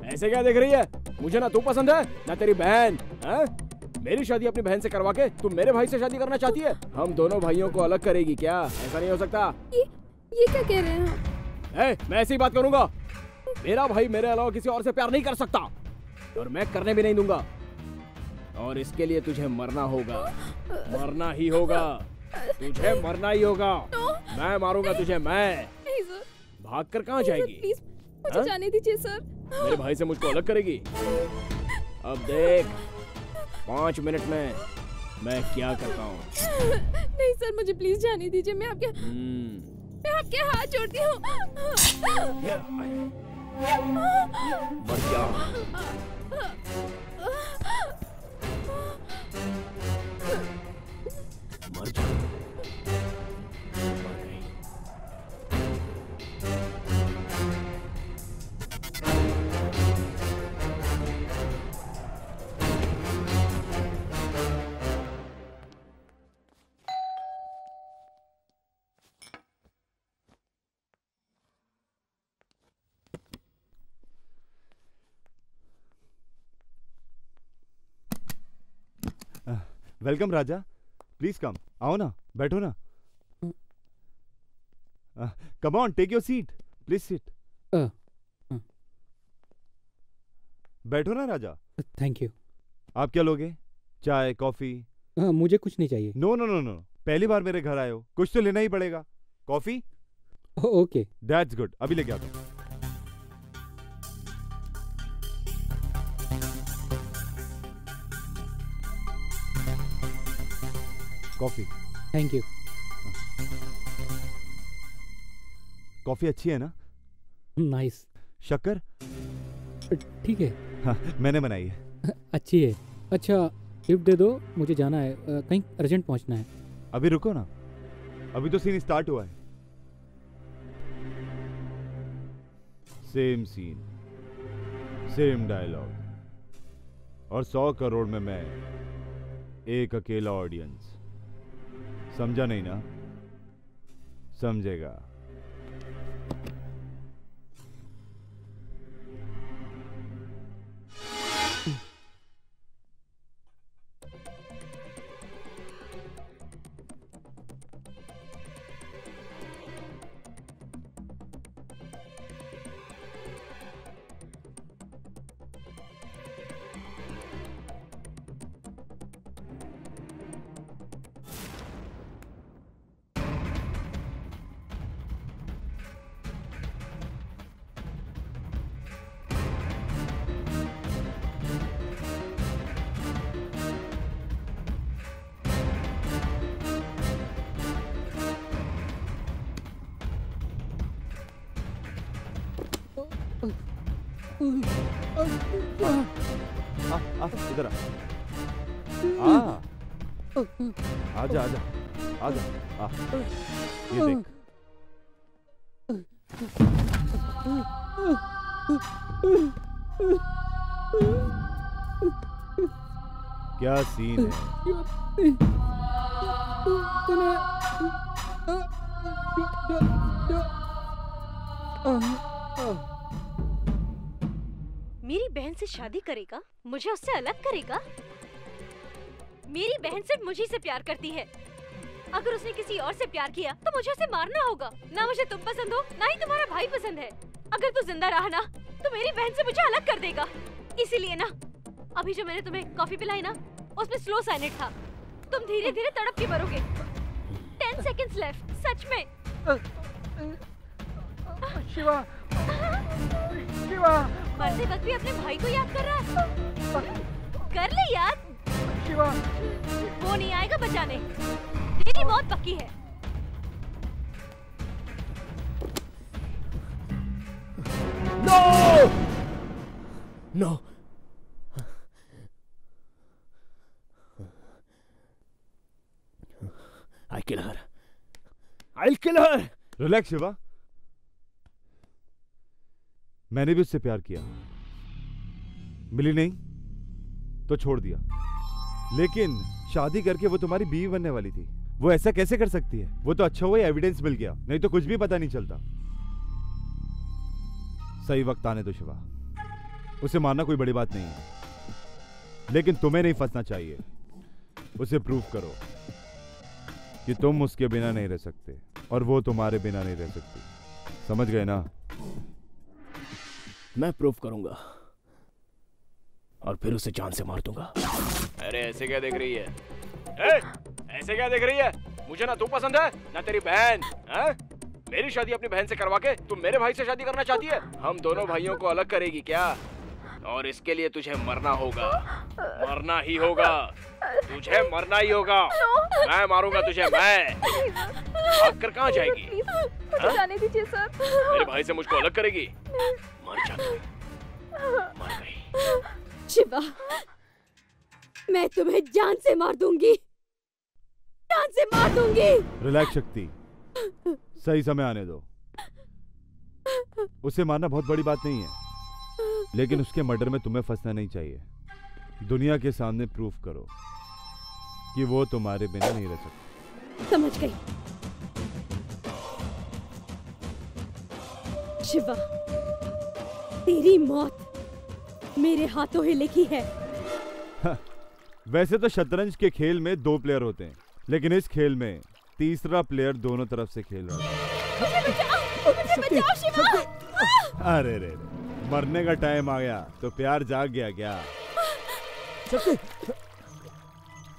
ऐसे क्या देख रही है? मुझे ना तू पसंद है ना तेरी बहन। मेरी शादी अपनी बहन से करवा के तुम मेरे भाई से शादी करना चाहती है? हम दोनों भाइयों को अलग करेगी क्या? ऐसा नहीं हो सकता। ये क्या कह रहे हैं? मैं ऐसी बात करूंगा। मेरा भाई मेरे अलावा किसी और से प्यार नहीं कर सकता और मैं करने भी नहीं दूंगा। और इसके लिए तुझे मरना होगा, मरना ही होगा, तुझे मरना ही होगा। मैं मारूंगा तुझे। मैं भाग कर कहाँ जाएगी? प्लीज मुझे जाने दीजिए सर। मेरे भाई से मुझको अलग करेगी? अब देख 5 मिनट में मैं क्या करता हूँ। नहीं सर, मुझे प्लीज जाने दीजिए। मैं आपके हाथ जोड़ती हूँ। मर जा। मर जा। Welcome Raja, please come. आओ ना, बैठो ना। Come on, take your seat, please sit. बैठो ना राजा। Thank you. आप क्या लोगे? चाय, कॉफी? मुझे कुछ नहीं चाहिए। नो नो नो नो, पहली बार मेरे घर आए हो, कुछ तो लेना ही पड़ेगा। कॉफी? ओके, दैट्स गुड, अभी लेके आता हूँ। कॉफी। Thank you. कॉफी अच्छी है ना? नाइस। शक्कर? ठीक है। हाँ, मैंने बनाई है। अच्छी है। अच्छा, गिफ्ट दे दो, मुझे जाना है, कहीं अर्जेंट पहुंचना है। अभी रुको ना, अभी तो सीन स्टार्ट हुआ है। सेम सीन, सेम डायलॉग और 100 करोड़ में मैं, एक अकेला ऑडियंस। समझा नहीं ना? समझेगा। इधर आजा आजा आजा। ये देख। क्या सीन है? मेरी बहन से शादी करेगा, मुझे उससे अलग करेगा। मेरी बहन सिर्फ मुझे से प्यार करती है। अगर उसने किसी और से प्यार किया तो मुझे उसे मारना होगा। ना मुझे तुम पसंद हो, ना ही तुम्हारा भाई पसंद है। अगर तू जिंदा रहा ना तो मेरी बहन से मुझे अलग कर देगा। इसीलिए ना अभी जो मैंने तुम्हें कॉफी पिलाई ना, उसमें स्लो साइनेट था। तुम धीरे धीरे तड़प के मरोगे। 10 सेकंड्स लेफ्ट, सच में। शिवा, शिवा। मरते वक्त भी अपने भाई को याद कर रहा है। कर ले याद। शिवा, वो नहीं आएगा बचाने। तेरी मौत पक्की है। No, no. I'll kill her. I'll kill her. Relax Shiva. मैंने भी उससे प्यार किया, मिली नहीं तो छोड़ दिया, लेकिन शादी करके वो तुम्हारी बीवी बनने वाली थी। वो ऐसा कैसे कर सकती है? वो तो अच्छा हुआ एविडेंस मिल गया, नहीं तो कुछ भी पता नहीं चलता। सही वक्त आने दो शिवा। उसे मारना कोई बड़ी बात नहीं है, लेकिन तुम्हें नहीं फंसना चाहिए। उसे प्रूव करो कि तुम उसके बिना नहीं रह सकते और वो तुम्हारे बिना नहीं रह सकती। समझ गए ना? मैं प्रूव करूंगा और फिर उसे जान से मार दूंगा। अरे ऐसे क्या देख रही है? ऐसे क्या देख रही है? मुझे ना तू पसंद है ना तेरी बहन। मेरी शादी अपनी बहन से करवा के तुम मेरे भाई से शादी करना चाहती है? हम दोनों भाइयों को अलग करेगी क्या? और इसके लिए तुझे मरना होगा, मरना ही होगा, तुझे मरना ही होगा। मैं मारूंगा तुझे, मैं। भागकर कहाँ जाएगी? जाने दीजिए सर। मेरे भाई से मुझको अलग करेगी? मर जा, मर गई। शिवा, मैं तुम्हें जान से मार दूंगी, जान से मार दूंगी। रिलैक्स शक्ति, सही समय आने दो। उसे मारना बहुत बड़ी बात नहीं है, लेकिन उसके मर्डर में तुम्हें फंसना नहीं चाहिए। दुनिया के सामने प्रूफ करो कि वो तुम्हारे बिना नहीं रह सकती। समझ गई। शिवा, तेरी मौत मेरे हाथों ही लिखी है। वैसे तो शतरंज के खेल में 2 प्लेयर होते हैं, लेकिन इस खेल में तीसरा प्लेयर दोनों तरफ से खेल रहा है। मुझे बचाओ शिवा। अरे रे, मरने का टाइम आ गया तो प्यार जाग गया क्या?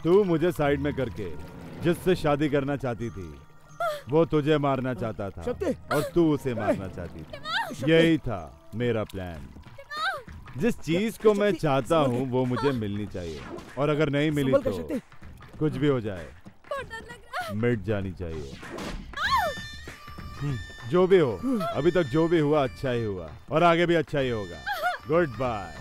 तू मुझे साइड में करके जिससे शादी करना चाहती थी, वो तुझे मारना चाहता था और तू उसे मारना चाहती थी। यही था मेरा प्लान। जिस चीज को मैं चाहता हूँ वो मुझे मिलनी चाहिए, और अगर नहीं मिली तो कुछ भी हो जाए मिट जानी चाहिए। जो भी हो, अभी तक जो भी हुआ अच्छा ही हुआ और आगे भी अच्छा ही होगा। Good bye.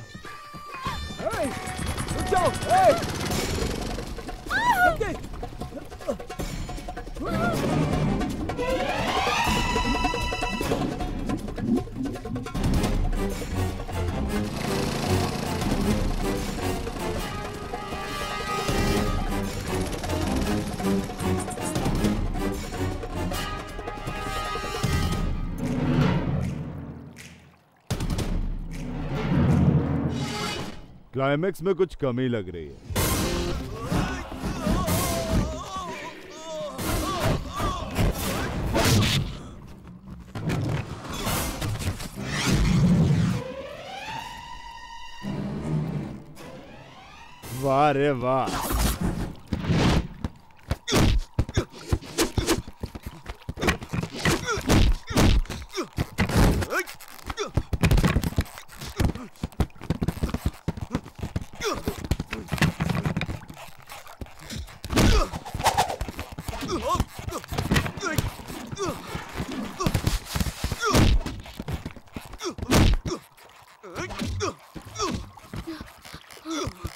क्लाइमेक्स में कुछ कमी लग रही है। वाह रे वाह।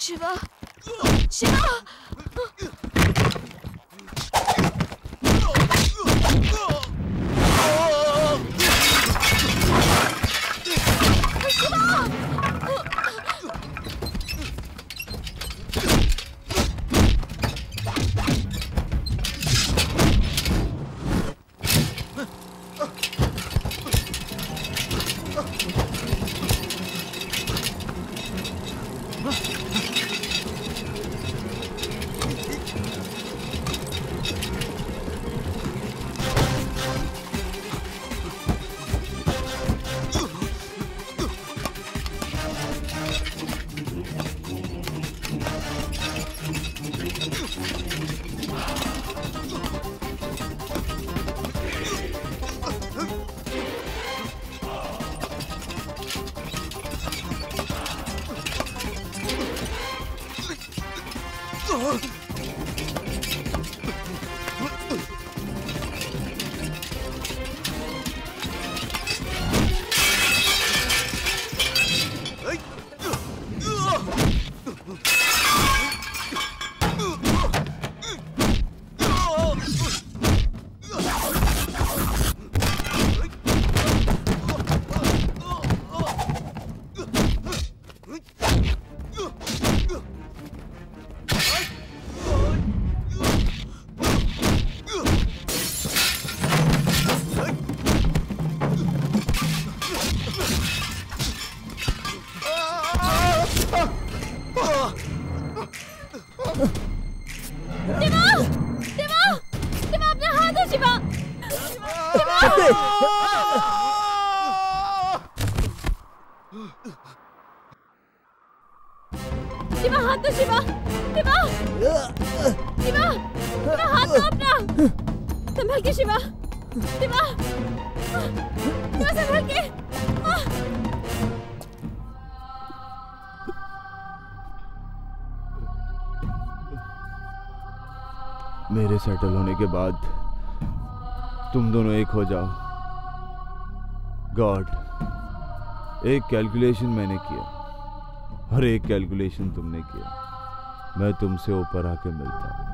शिवा, शिवा। शिवा हाथ दो शिवा। शिवा शिवा शिवा हाथ दो अपना। संभल के शिवा। शिवा शिवा संभल के। मेरे सेटल होने के बाद तुम दोनों एक हो जाओ। गॉड, एक कैलकुलेशन मैंने किया और एक कैलकुलेशन तुमने किया। मैं तुमसे ऊपर आके मिलता हूं।